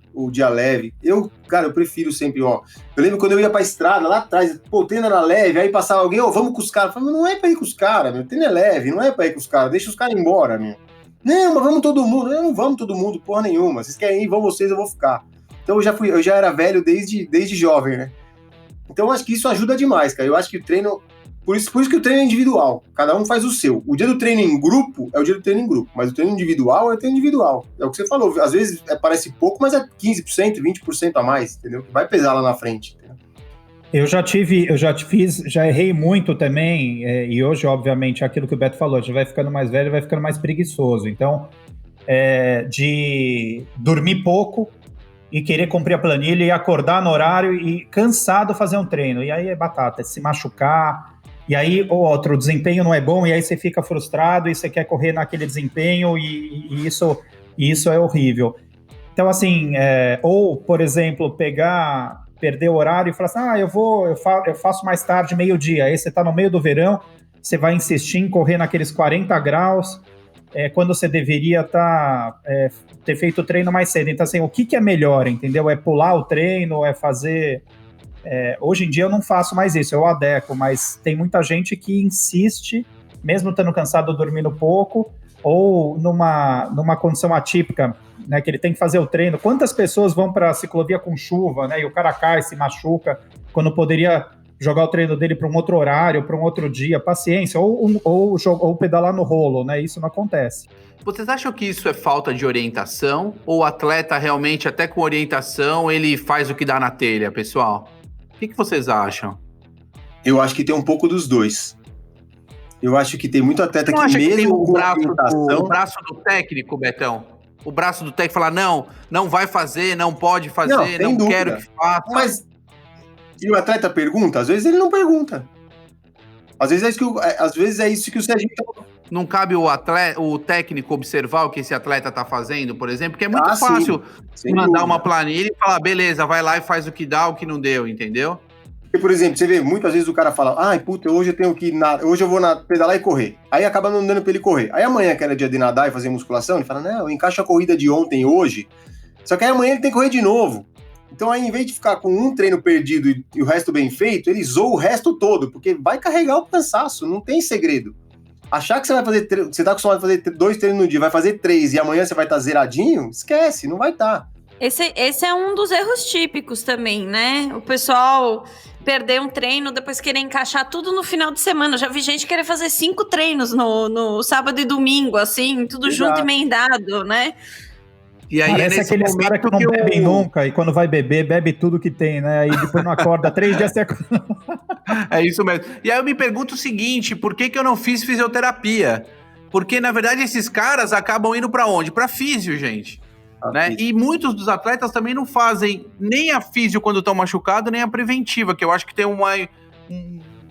leve. Eu prefiro sempre, ó. Eu lembro quando eu ia pra estrada, lá atrás, o treino era leve, aí passava alguém, vamos com os caras. Eu falei, não é pra ir com os caras, meu. O treino é leve, não é pra ir com os caras, deixa os caras ir embora, meu. Não, mas vamos todo mundo. Não vamos todo mundo, porra nenhuma. Vocês querem ir, vão vocês, eu vou ficar. Então eu já era velho desde jovem, né? Então eu acho que isso ajuda demais, cara. Eu acho que o treino... Por isso que o treino é individual. Cada um faz o seu. O dia do treino em grupo é o dia do treino em grupo. Mas o treino individual é o treino individual. É o que você falou. Às vezes parece pouco, mas é 15%, 20% a mais, entendeu? Vai pesar lá na frente. Entendeu? Já errei muito também. E hoje, obviamente, é aquilo que o Beto falou. Já vai ficando mais velho, vai ficando mais preguiçoso. Então, de dormir pouco e querer cumprir a planilha e acordar no horário e cansado fazer um treino. E aí é batata, se machucar... E aí o desempenho não é bom, e aí você fica frustrado e você quer correr naquele desempenho e isso é horrível. Então, assim, ou, por exemplo, perder o horário e falar assim, eu faço mais tarde, meio-dia. Aí você está no meio do verão, você vai insistir em correr naqueles 40 graus, quando você deveria ter feito o treino mais cedo. Então, assim, o que é melhor, entendeu? É pular o treino, é fazer... hoje em dia eu não faço mais isso, eu adequo, mas tem muita gente que insiste, mesmo estando cansado, dormindo pouco, ou numa condição atípica, né, que ele tem que fazer o treino. Quantas pessoas vão para a ciclovia com chuva, né, e o cara cai, se machuca, quando poderia jogar o treino dele para um outro horário, para um outro dia? Paciência, ou pedalar no rolo, né, isso não acontece. Vocês acham que isso é falta de orientação, ou o atleta realmente, até com orientação, ele faz o que dá na telha, pessoal? O que vocês acham? Eu acho que tem um pouco dos dois. Eu acho que tem muito atleta que mesmo tem com o braço do técnico, Betão? O braço do técnico fala, não vai fazer, não pode fazer, não quero que faça. Mas e o atleta pergunta? Às vezes ele não pergunta. Às vezes é isso que o Serginho tá... Não cabe o técnico observar o que esse atleta tá fazendo, por exemplo? Porque é muito fácil mandar uma planilha e falar, beleza, vai lá e faz o que dá, o que não deu, entendeu? Porque, por exemplo, você vê, muitas vezes o cara fala, hoje eu tenho que hoje eu vou pedalar e correr. Aí acaba não dando pra ele correr. Aí amanhã, que era dia de nadar e fazer musculação, ele fala, não, eu encaixo a corrida de ontem hoje, só que aí amanhã ele tem que correr de novo. Então aí, em vez de ficar com um treino perdido e o resto bem feito, ele zoa o resto todo, porque vai carregar o cansaço, não tem segredo. Achar que você tá acostumado a fazer 2 treinos no dia, vai fazer 3 e amanhã você vai estar zeradinho, esquece, não vai estar. Esse é um dos erros típicos também, né? O pessoal perder um treino, depois querer encaixar tudo no final de semana. Eu já vi gente querer fazer 5 treinos no sábado e domingo, assim, tudo junto, emendado, né? E aí parece aqueles caras que não bebem nunca e quando vai beber, bebe tudo que tem, né? Aí depois não acorda, 3 dias você acorda. É isso mesmo. E aí eu me pergunto o seguinte, por que eu não fiz fisioterapia? Porque, na verdade, esses caras acabam indo pra onde? Pra físio, gente. Né? E muitos dos atletas também não fazem nem a físio quando estão machucados, nem a preventiva, que eu acho que tem um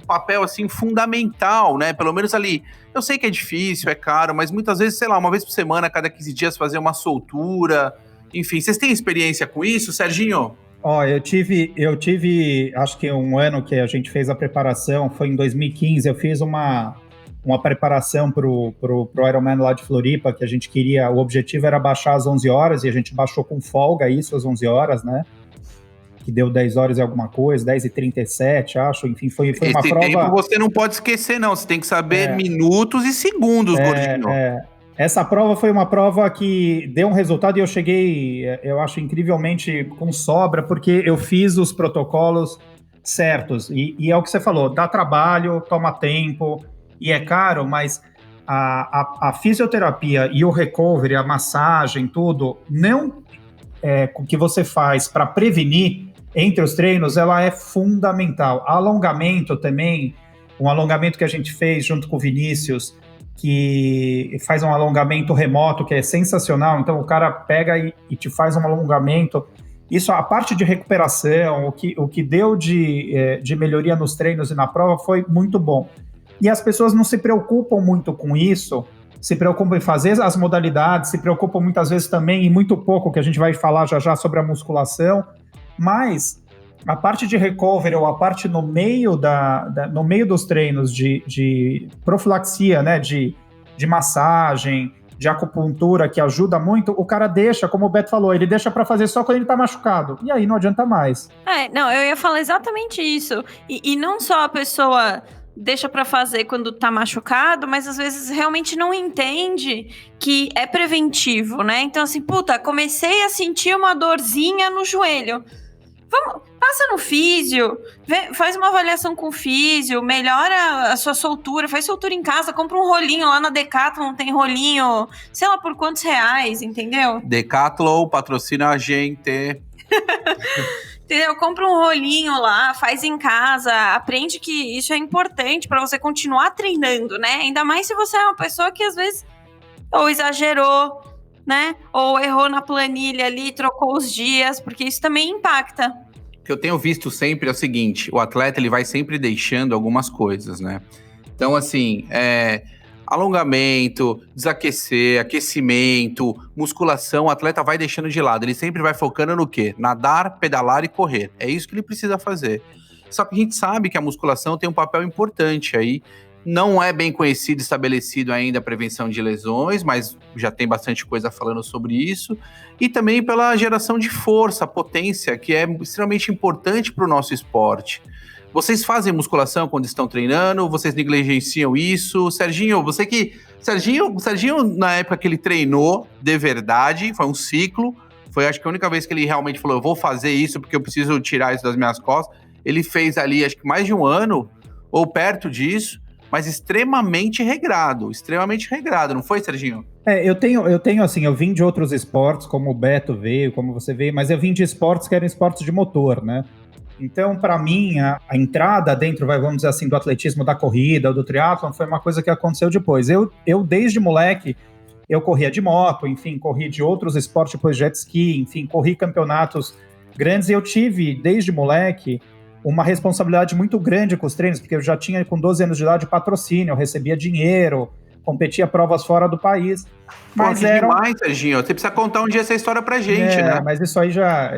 papel, assim, fundamental, né? Pelo menos ali, eu sei que é difícil, é caro, mas muitas vezes, sei lá, uma vez por semana, a cada 15 dias, fazer uma soltura, enfim. Vocês têm experiência com isso, Serginho? Eu tive, acho que um ano que a gente fez a preparação, foi em 2015, eu fiz uma preparação pro Ironman lá de Floripa, que a gente queria, o objetivo era baixar às 11 horas, e a gente baixou com folga isso às 11 horas, né? Que deu 10 horas e alguma coisa, 10h37, acho, enfim, foi uma prova... Esse tempo você não pode esquecer, não, você tem que saber minutos e segundos, gordinho. Essa prova foi uma prova que deu um resultado e eu cheguei, eu acho, incrivelmente com sobra, porque eu fiz os protocolos certos. E é o que você falou, dá trabalho, toma tempo e é caro, mas a fisioterapia e o recovery, a massagem, tudo, não o que você faz para prevenir entre os treinos, ela é fundamental. Alongamento também, um alongamento que a gente fez junto com o Vinícius, que faz um alongamento remoto, que é sensacional. Então, o cara pega e te faz um alongamento. Isso, a parte de recuperação, o que deu de melhoria nos treinos e na prova foi muito bom. E as pessoas não se preocupam muito com isso, se preocupam em fazer as modalidades, se preocupam muitas vezes também, e muito pouco, que a gente vai falar já sobre a musculação, mas a parte de recovery, ou a parte no meio, no meio dos treinos de profilaxia, né, de massagem, de acupuntura, que ajuda muito, o cara deixa, como o Beto falou, ele deixa para fazer só quando ele tá machucado. E aí não adianta mais. Não, eu ia falar exatamente isso. E não só a pessoa deixa para fazer quando tá machucado, mas às vezes realmente não entende que é preventivo, né? Então assim, comecei a sentir uma dorzinha no joelho. Passa no físio, faz uma avaliação com o físio, melhora a sua soltura, faz soltura em casa, compra um rolinho lá na Decathlon, tem rolinho, sei lá por quantos reais, entendeu? Decathlon patrocina a gente. Entendeu? Compra um rolinho lá, faz em casa, aprende que isso é importante para você continuar treinando, né? Ainda mais se você é uma pessoa que às vezes ou exagerou, né? Ou errou na planilha ali, trocou os dias, porque isso também impacta. O que eu tenho visto sempre é o seguinte, o atleta ele vai sempre deixando algumas coisas, né? Então, assim, alongamento, desaquecer, aquecimento, musculação, o atleta vai deixando de lado. Ele sempre vai focando no quê? Nadar, pedalar e correr. É isso que ele precisa fazer. Só que a gente sabe que a musculação tem um papel importante aí. Não é bem conhecido e estabelecido ainda a prevenção de lesões, mas já tem bastante coisa falando sobre isso. E também pela geração de força, potência, que é extremamente importante para o nosso esporte. Vocês fazem musculação quando estão treinando? Vocês negligenciam isso? Serginho, Serginho, na época que ele treinou de verdade, foi um ciclo, foi acho que a única vez que ele realmente falou, eu vou fazer isso porque eu preciso tirar isso das minhas costas. Ele fez ali, acho que mais de um ano, ou perto disso, mas extremamente regrado, não foi, Serginho? Eu tenho assim, eu vim de outros esportes, como o Beto veio, como você veio, mas eu vim de esportes que eram esportes de motor, né? Então, para mim, a entrada dentro, vamos dizer assim, do atletismo, da corrida, ou do triatlon, foi uma coisa que aconteceu depois. Eu desde moleque, eu corria de moto, enfim, corri de outros esportes, depois jet ski, enfim, corri campeonatos grandes, e eu tive, desde moleque, uma responsabilidade muito grande com os treinos, porque eu já tinha, com 12 anos de idade, patrocínio, eu recebia dinheiro, competia provas fora do país. Mas demais, Serginho. Você precisa contar um dia essa história pra gente, né? Mas isso aí já...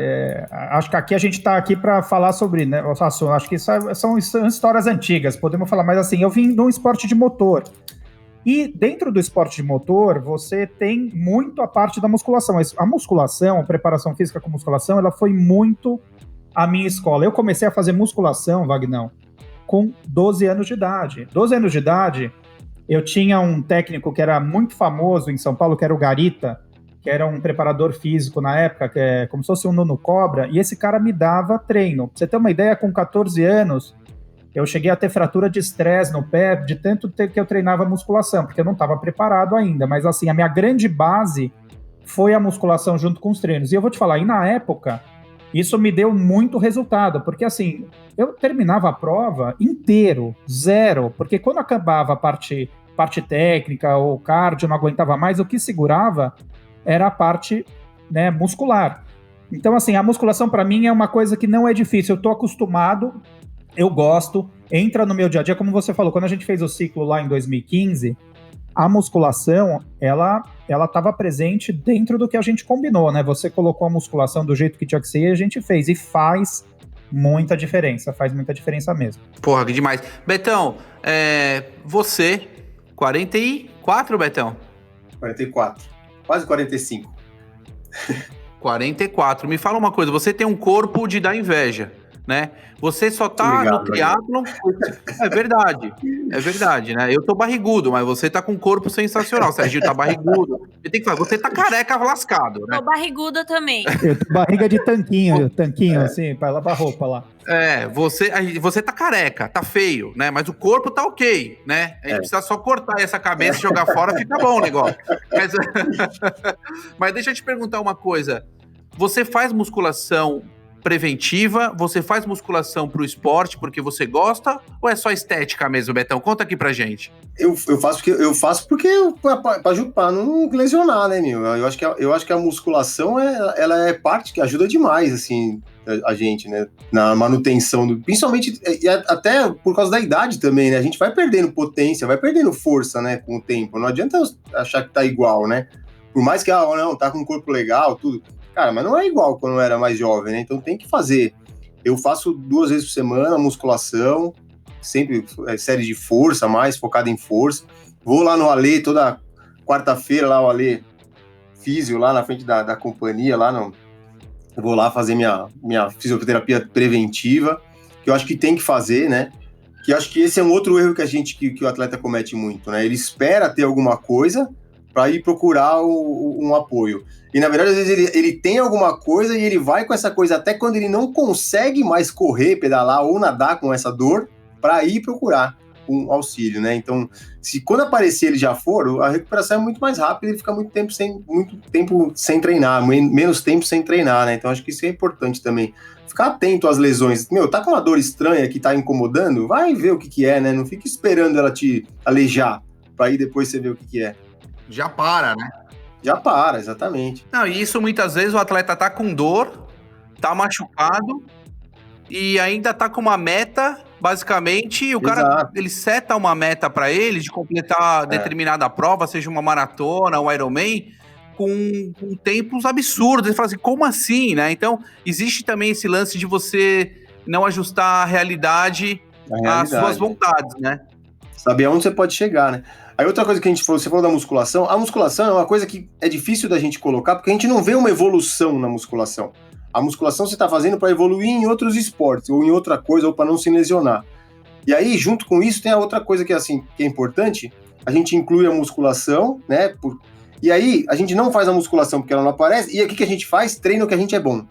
acho que aqui a gente tá aqui para falar sobre, né, o assunto. Acho que isso são histórias antigas, podemos falar. Mas assim, eu vim de um esporte de motor. E dentro do esporte de motor, você tem muito a parte da musculação. A musculação, a preparação física com musculação, ela foi muito a minha escola. Eu comecei a fazer musculação, Vagnão, com 12 anos de idade. 12 anos de idade, eu tinha um técnico que era muito famoso em São Paulo, que era o Garita, que era um preparador físico na época, que é como se fosse um Nuno Cobra, e esse cara me dava treino. Pra você ter uma ideia, com 14 anos, eu cheguei a ter fratura de estresse no pé, de tanto que eu treinava musculação, porque eu não estava preparado ainda. Mas assim, a minha grande base foi a musculação junto com os treinos. E eu vou te falar, e na época, isso me deu muito resultado, porque assim, eu terminava a prova inteiro, zero, porque quando acabava a parte técnica ou cardio, não aguentava mais, o que segurava era a parte, né, muscular. Então assim, a musculação para mim é uma coisa que não é difícil, eu tô acostumado, eu gosto, entra no meu dia a dia, como você falou, quando a gente fez o ciclo lá em 2015, a musculação, ela estava presente dentro do que a gente combinou, né? Você colocou a musculação do jeito que tinha que ser e a gente fez. E faz muita diferença mesmo. Porra, que demais. Betão, você, 44, Betão? 44, quase 45. 44. Me fala uma coisa, você tem um corpo de dar inveja. né? Você só tá no triatlon... É verdade, né? Eu tô barrigudo, mas você tá com um corpo sensacional. O Serginho tá barrigudo. Você tá careca lascado, né? Tô barriguda também. Eu tô barriga de tanquinho, assim, pra lavar roupa lá. Você tá careca, tá feio, né? Mas o corpo tá ok, né? A gente precisa só cortar essa cabeça e jogar fora, fica bom o negócio. Mas deixa eu te perguntar uma coisa. Você faz musculação preventiva? Você faz musculação pro esporte porque você gosta? Ou é só estética mesmo, Betão? Conta aqui pra gente. Eu faço porque pra não lesionar, né, meu? Eu acho que a musculação ela é parte que ajuda demais, assim, a gente, né? Na manutenção, principalmente, até por causa da idade também, né? A gente vai perdendo potência, vai perdendo força, né, com o tempo. Não adianta achar que tá igual, né? Por mais que, não, tá com um corpo legal, tudo. Cara, mas não é igual quando eu era mais jovem, né? Então tem que fazer. Eu faço 2 vezes por semana musculação, sempre série de força, mais focada em força. Vou lá no Ale toda quarta-feira, lá o Ale físio, lá na frente da companhia, eu vou lá fazer minha fisioterapia preventiva, que eu acho que tem que fazer, né? Que eu acho que esse é um outro erro que o atleta comete muito, né? Ele espera ter alguma coisa para ir procurar um apoio. E, na verdade, às vezes ele tem alguma coisa e ele vai com essa coisa até quando ele não consegue mais correr, pedalar ou nadar com essa dor para ir procurar um auxílio, né? Então, se quando aparecer ele já for, a recuperação é muito mais rápida e ele fica muito tempo sem treinar, menos tempo sem treinar, né? Então, acho que isso é importante também. Ficar atento às lesões. Meu, tá com uma dor estranha que tá incomodando? Vai ver o que é, né? Não fica esperando ela te alejar para ir depois você ver o que é. Já para, né? Já para, exatamente. Não, e isso muitas vezes o atleta tá com dor, tá machucado e ainda tá com uma meta, basicamente, e o cara, ele seta uma meta para ele de completar determinada prova, seja uma maratona, um Ironman, com tempos absurdos. Ele fala assim, como assim, né? Então, existe também esse lance de você não ajustar a realidade às suas vontades, né? Saber aonde você pode chegar, né? Aí outra coisa que você falou da musculação, a musculação é uma coisa que é difícil da gente colocar, porque a gente não vê uma evolução na musculação. A musculação você está fazendo para evoluir em outros esportes, ou em outra coisa, ou para não se lesionar. E aí, junto com isso, tem a outra coisa que é importante, a gente inclui a musculação, né? E aí, a gente não faz a musculação porque ela não aparece, e aí o que a gente faz? Treina o que a gente é bom.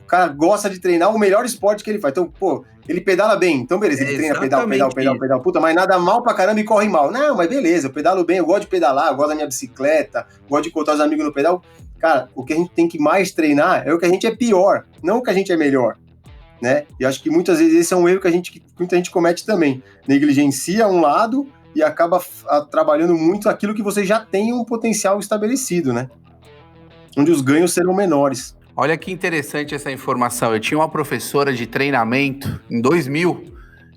O cara gosta de treinar o melhor esporte que ele faz. Então, ele pedala bem. Então, beleza, ele treina pedal. Puta, mas nada mal pra caramba e corre mal. Não, mas beleza, eu pedalo bem, eu gosto de pedalar, eu gosto da minha bicicleta, gosto de encontrar os amigos no pedal. Cara, o que a gente tem que mais treinar é o que a gente é pior, não o que a gente é melhor, né? E acho que muitas vezes esse é um erro que muita gente comete também. Negligencia um lado e acaba trabalhando muito aquilo que você já tem um potencial estabelecido, né? Onde os ganhos serão menores. Olha que interessante essa informação. Eu tinha uma professora de treinamento em 2000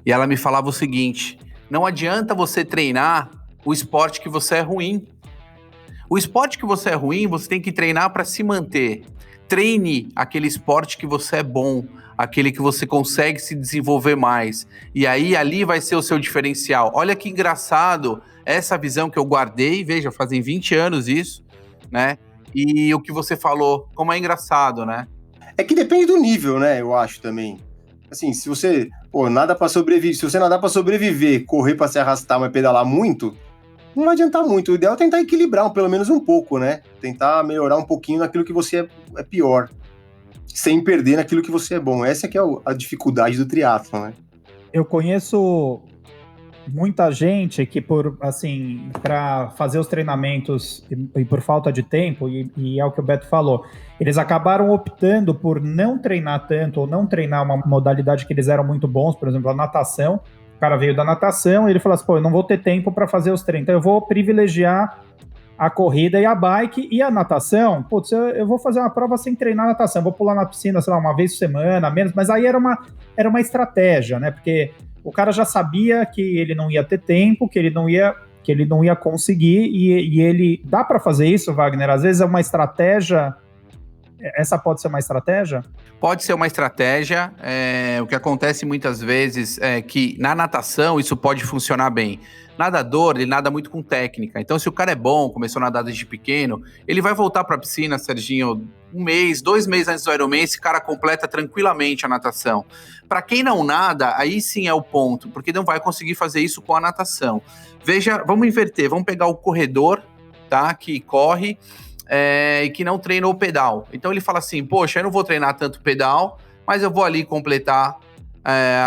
e ela me falava o seguinte: não adianta você treinar o esporte que você é ruim. O esporte que você é ruim, você tem que treinar para se manter. Treine aquele esporte que você é bom, aquele que você consegue se desenvolver mais. E aí, ali vai ser o seu diferencial. Olha que engraçado essa visão que eu guardei, veja, fazem 20 anos isso, né? E o que você falou, como é engraçado, né? É que depende do nível, né? Eu acho também. Assim, se você nada para sobreviver, se você nadar para sobreviver, correr para se arrastar, mas pedalar muito, não vai adiantar muito. O ideal é tentar equilibrar pelo menos um pouco, né? Tentar melhorar um pouquinho naquilo que você é pior, sem perder naquilo que você é bom. Essa que é a dificuldade do triatlon, né? Eu conheço muita gente que para fazer os treinamentos e por falta de tempo, e é o que o Beto falou, eles acabaram optando por não treinar tanto, ou não treinar uma modalidade que eles eram muito bons, por exemplo, a natação. O cara veio da natação e ele falou assim, eu não vou ter tempo para fazer os treinos, então eu vou privilegiar a corrida e a bike, e a natação, eu vou fazer uma prova sem treinar natação, vou pular na piscina, sei lá, uma vez por semana, menos, mas aí era uma estratégia, né, porque o cara já sabia que ele não ia ter tempo, que ele não ia conseguir, e ele... Dá para fazer isso, Wagner? Às vezes é uma estratégia essa pode ser uma estratégia? Pode ser uma estratégia. O que acontece muitas vezes é que na natação isso pode funcionar bem. Nadador, ele nada muito com técnica. Então, se o cara é bom, começou a nadar desde pequeno, ele vai voltar para a piscina, Serginho, 1 mês, 2 meses antes do Ironman, esse cara completa tranquilamente a natação. Para quem não nada, aí sim é o ponto, porque não vai conseguir fazer isso com a natação. Veja, vamos inverter, vamos pegar o corredor, tá, que corre e que não treina o pedal. Então ele fala assim, poxa, eu não vou treinar tanto pedal, mas eu vou ali completar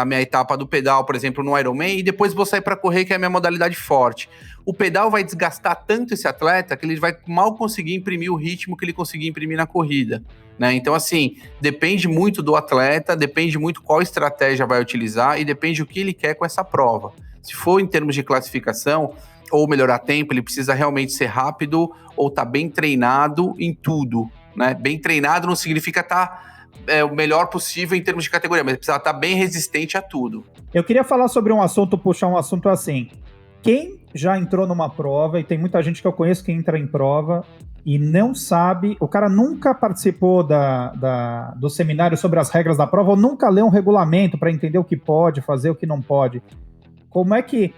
a minha etapa do pedal, por exemplo, no Ironman, e depois vou sair para correr, que é a minha modalidade forte. O pedal vai desgastar tanto esse atleta que ele vai mal conseguir imprimir o ritmo que ele conseguia imprimir na corrida, né? Então, assim, depende muito do atleta, depende muito qual estratégia vai utilizar e depende o que ele quer com essa prova. Se for em termos de classificação ou melhorar tempo, ele precisa realmente ser rápido ou estar bem treinado em tudo, né? Bem treinado não significa estar o melhor possível em termos de categoria, mas precisa estar bem resistente a tudo. Eu queria falar sobre um assunto, puxar um assunto assim. Quem já entrou numa prova, e tem muita gente que eu conheço que entra em prova e não sabe, o cara nunca participou do seminário sobre as regras da prova, ou nunca leu um regulamento para entender o que pode fazer, o que não pode. Como é que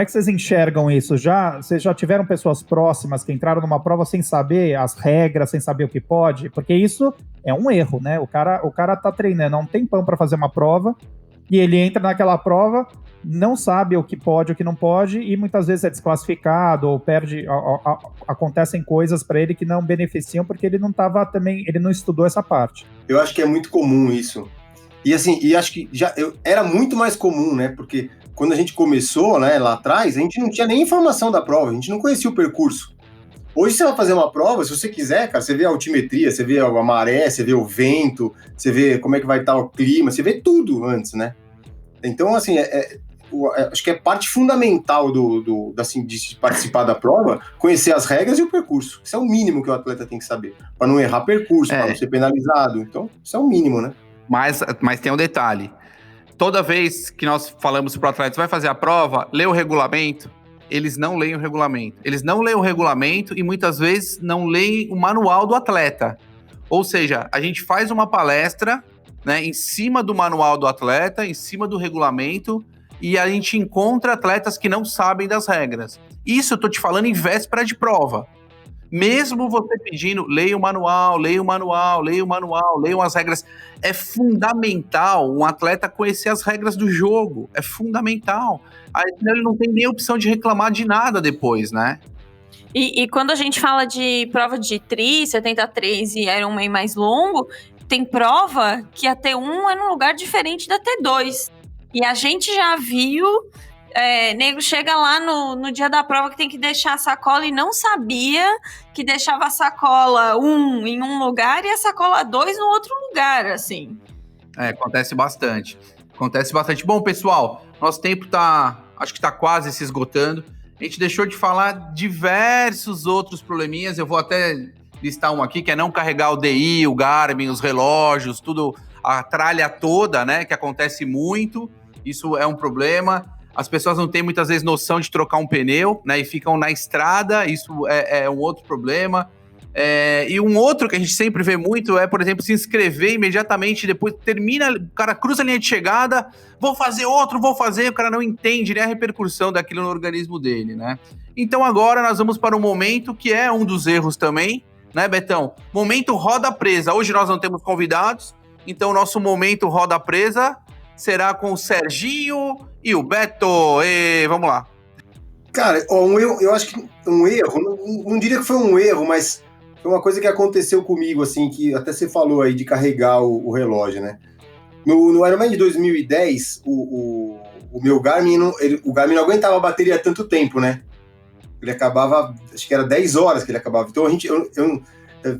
vocês enxergam isso? Vocês já tiveram pessoas próximas que entraram numa prova sem saber as regras, sem saber o que pode? Porque isso é um erro, né? O cara tá treinando há um tempão para fazer uma prova e ele entra naquela prova, não sabe o que pode, o que não pode, e muitas vezes é desclassificado ou perde. Acontecem coisas para ele que não beneficiam porque ele ele não estudou essa parte. Eu acho que é muito comum isso. E assim, acho que era muito mais comum, né? Porque quando a gente começou, né, lá atrás, a gente não tinha nem informação da prova, a gente não conhecia o percurso. Hoje você vai fazer uma prova, se você quiser, cara, você vê a altimetria, você vê a maré, você vê o vento, você vê como é que vai estar o clima, você vê tudo antes, né? Então, assim, acho que é parte fundamental de participar da prova, conhecer as regras e o percurso. Isso é o mínimo que o atleta tem que saber, para não errar percurso, para não ser penalizado. Então, isso é o mínimo, né? Mas tem um detalhe. Toda vez que nós falamos para o atleta, vai fazer a prova, lê o regulamento, eles não leem o regulamento. Eles não leem o regulamento e muitas vezes não leem o manual do atleta. Ou seja, a gente faz uma palestra, né, em cima do manual do atleta, em cima do regulamento, e a gente encontra atletas que não sabem das regras. Isso eu tô te falando em véspera de prova. Mesmo você pedindo, leia o manual, leiam as regras. É fundamental um atleta conhecer as regras do jogo. É fundamental. Aí ele não tem nem opção de reclamar de nada depois, né? E quando a gente fala de prova de tri, 73 e Ironman mais longo, tem prova que a T1 é num lugar diferente da T2. E a gente já viu... nego chega lá no dia da prova que tem que deixar a sacola e não sabia que deixava a sacola 1 em um lugar e a sacola 2 no outro lugar, assim. Acontece bastante. Bom, pessoal, nosso tempo acho que tá quase se esgotando. A gente deixou de falar diversos outros probleminhas. Eu vou até listar um aqui, que é não carregar o DI, o Garmin, os relógios, tudo, a tralha toda, né, que acontece muito. Isso é um problema. As pessoas não têm muitas vezes noção de trocar um pneu, né? E ficam na estrada, isso é um outro problema. E um outro que a gente sempre vê muito é, por exemplo, se inscrever imediatamente, depois termina, o cara cruza a linha de chegada, vou fazer, o cara não entende nem a repercussão daquilo no organismo dele, né? Então agora nós vamos para um momento que é um dos erros também, né, Betão? Momento roda presa. Hoje nós não temos convidados, então o nosso momento roda presa será com o Serginho e o Beto. Vamos lá. Cara, eu acho que um erro, não diria que foi um erro, mas foi uma coisa que aconteceu comigo, assim, que até você falou aí de carregar o relógio, né? No Ironman de 2010, o meu Garmin, o Garmin não aguentava a bateria tanto tempo, né? Ele acabava, acho que era 10 horas que ele acabava. Então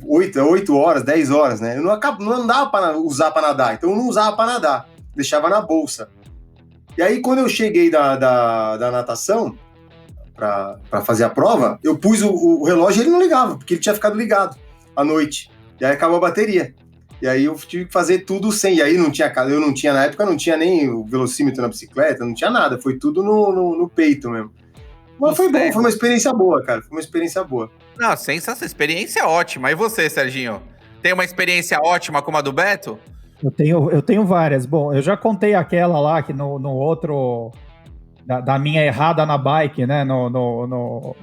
8 horas, 10 horas, né? Eu não dava para usar para nadar, então eu não usava para nadar. Deixava na bolsa. E aí, quando eu cheguei da natação, para fazer a prova, eu pus o relógio e ele não ligava, porque ele tinha ficado ligado à noite. E aí acabou a bateria. E aí eu tive que fazer tudo sem. E aí eu não tinha, na época, não tinha nem o velocímetro na bicicleta, não tinha nada. Foi tudo no peito mesmo. Mas foi bom, foi uma experiência boa, cara. Foi uma experiência boa. Não, essa experiência é ótima. E você, Serginho? Tem uma experiência ótima como a do Beto? Eu tenho várias. Bom, eu já contei aquela lá que no outro... Da minha errada na bike, né? No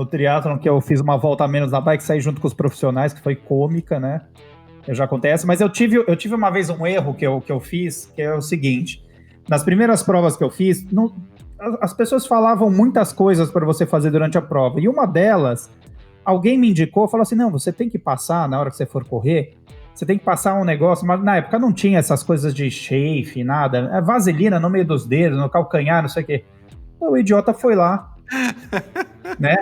triatlon, que eu fiz uma volta a menos na bike, saí junto com os profissionais, que foi cômica, né? Eu já contei essa, mas eu tive uma vez um erro que eu fiz, que é o seguinte: nas primeiras provas que eu fiz, as pessoas falavam muitas coisas para você fazer durante a prova, e uma delas, alguém me indicou, falou assim, não, você tem que passar, na hora que você for correr, você tem que passar um negócio, mas na época não tinha essas coisas de chafe, nada, é vaselina no meio dos dedos, no calcanhar, não sei o quê. O idiota foi lá, né?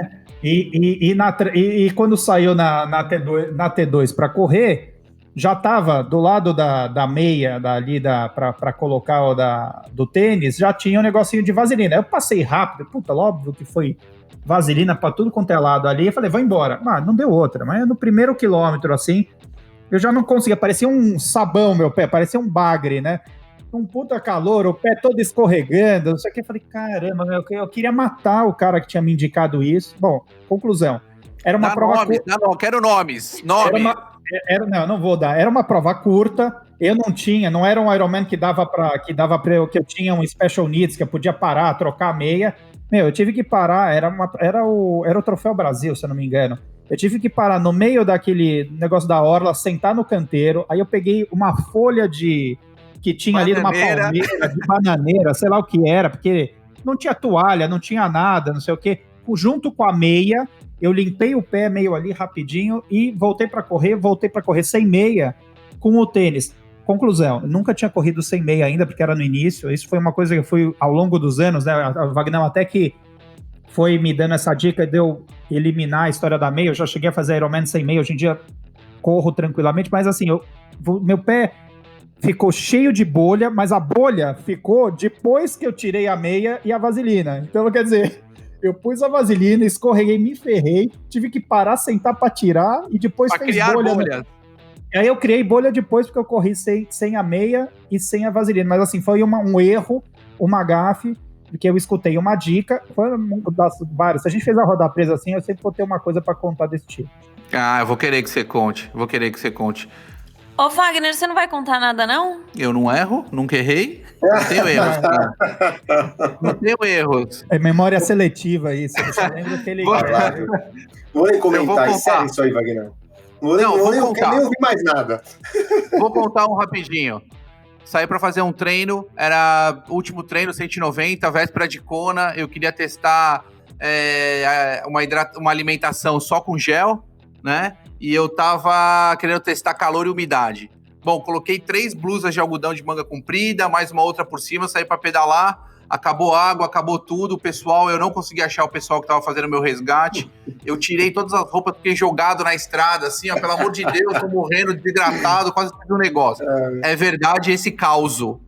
E quando saiu na T2 para correr, já estava do lado da meia para colocar do tênis, já tinha um negocinho de vaselina. Eu passei rápido, óbvio que foi vaselina para tudo quanto é lado ali. Eu falei, vou embora. Não deu outra, mas no primeiro quilômetro, assim, eu já não conseguia. Parecia um sabão, meu pé, parecia um bagre, né? Um puta calor, o pé todo escorregando, não sei o que. Eu falei, caramba, eu queria matar o cara que tinha me indicado isso. Bom, conclusão. Era uma prova curta. Não, quero nomes. Nome. Não vou dar. Era uma prova curta. Eu não era um Ironman que dava para que eu tinha um special needs, que eu podia parar, trocar a meia. Eu tive que parar. Era o Troféu Brasil, se eu não me engano. Eu tive que parar no meio daquele negócio da orla, sentar no canteiro. Aí eu peguei uma folha que tinha ali numa palmeira, de bananeira, sei lá o que era, porque não tinha toalha, não tinha nada, não sei o que. Junto com a meia, eu limpei o pé meio ali rapidinho e voltei para correr sem meia com o tênis. Conclusão, eu nunca tinha corrido sem meia ainda, porque era no início. Isso foi uma coisa que eu fui ao longo dos anos, né? A Wagner até que foi me dando essa dica de eu eliminar a história da meia. Eu já cheguei a fazer Ironman sem meia, hoje em dia corro tranquilamente, mas assim, meu pé ficou cheio de bolha, mas a bolha ficou depois que eu tirei a meia e a vaselina. Então, quer dizer, eu pus a vaselina, escorreguei, me ferrei, tive que parar, sentar para tirar e depois pra criar bolha. Aí eu criei bolha depois porque eu corri sem a meia e sem a vaselina. Mas assim, foi um erro, uma gafe, porque eu escutei uma dica, foi das várias. Se a gente fez a roda presa assim, eu sempre vou ter uma coisa para contar desse tipo. Eu vou querer que você conte. Ô, Wagner, você não vai contar nada, não? Eu não erro, nunca errei. Não tenho erros, cara. Não tenho erros. É memória seletiva isso. Você lembra aquele... Não vou nem comentar, sério isso aí, Wagner. Não quero nem ouvir mais nada. Vou contar um rapidinho. Saí pra fazer um treino, era último treino, 190, véspera de Kona. Eu queria testar uma alimentação só com gel, né? E eu tava querendo testar calor e umidade. Bom, coloquei 3 blusas de algodão de manga comprida, mais uma outra por cima, saí pra pedalar, acabou a água, acabou tudo, o pessoal, eu não consegui achar o pessoal que tava fazendo o meu resgate, eu tirei todas as roupas, fiquei jogado na estrada, assim, ó, pelo amor de Deus, tô morrendo, desidratado, quase fiz um negócio. É verdade esse causo.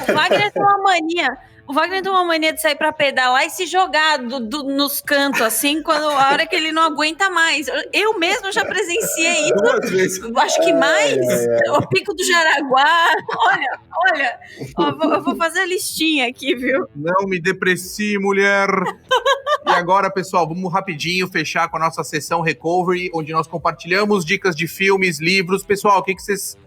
O Wagner tem uma mania. O Wagner tem uma mania de sair pra pedalar e se jogar nos cantos, assim, a hora que ele não aguenta mais. Eu mesmo já presenciei isso. Acho que mais. O Pico do Jaraguá. Olha. Eu vou fazer a listinha aqui, viu? Não me depressie, mulher. E agora, pessoal, vamos rapidinho fechar com a nossa sessão Recovery, onde nós compartilhamos dicas de filmes, livros. Pessoal, o que vocês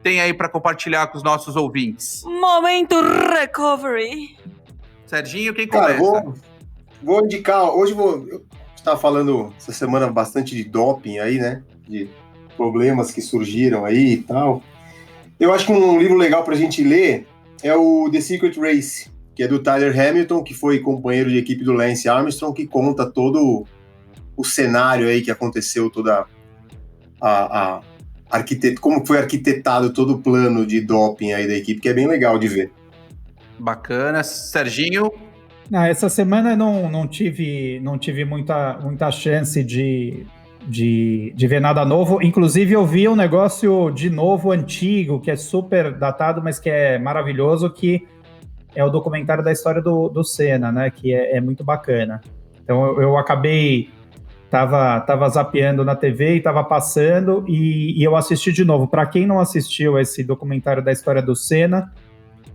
têm aí pra compartilhar com os nossos ouvintes? Momento Recovery. Serginho, quem começa? Cara, vou indicar, hoje eu estava falando essa semana bastante de doping aí, né, de problemas que surgiram aí e tal. Eu acho que um livro legal pra gente ler é o The Secret Race, que é do Tyler Hamilton, que foi companheiro de equipe do Lance Armstrong, que conta todo o cenário aí que aconteceu, toda como foi arquitetado todo o plano de doping aí da equipe, que é bem legal de ver. Bacana. Serginho? Essa semana eu não tive muita chance de ver nada novo. Inclusive, eu vi um negócio de novo, antigo, que é super datado, mas que é maravilhoso, que é o documentário da história do Senna, né? Que é muito bacana. Então, eu acabei... Tava zapeando na TV e tava passando, e eu assisti de novo. Para quem não assistiu esse documentário da história do Senna,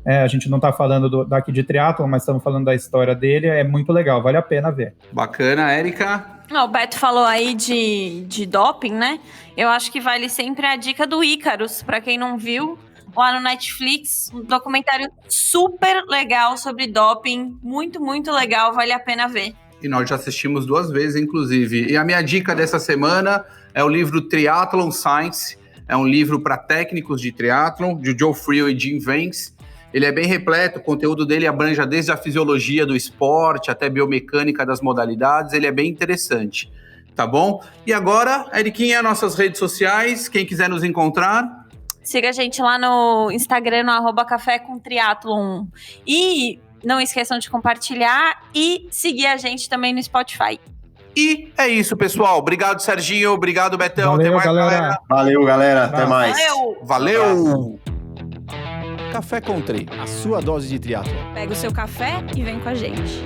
A gente não está falando daqui de triatlon, mas estamos falando da história dele, é muito legal, vale a pena ver. Bacana, Érica? O Beto falou aí de doping, né? Eu acho que vale sempre a dica do Icarus, para quem não viu, lá no Netflix, um documentário super legal sobre doping, muito, muito legal, vale a pena ver. E nós já assistimos 2 vezes, inclusive. E a minha dica dessa semana é o livro Triathlon Science, é um livro para técnicos de triatlon, de Joe Friel e Jim Vance. Ele é bem repleto, o conteúdo dele abrange desde a fisiologia do esporte até biomecânica das modalidades, ele é bem interessante, tá bom? E agora, Eriquinha, nossas redes sociais, quem quiser nos encontrar... Siga a gente lá no Instagram, no @café com triatlon. E não esqueçam de compartilhar e seguir a gente também no Spotify. E é isso, pessoal. Obrigado, Serginho. Obrigado, Betão. Valeu, até mais, galera. Valeu, galera. Até mais. Valeu! Café Country, a sua dose de triatlo. Pega o seu café e vem com a gente.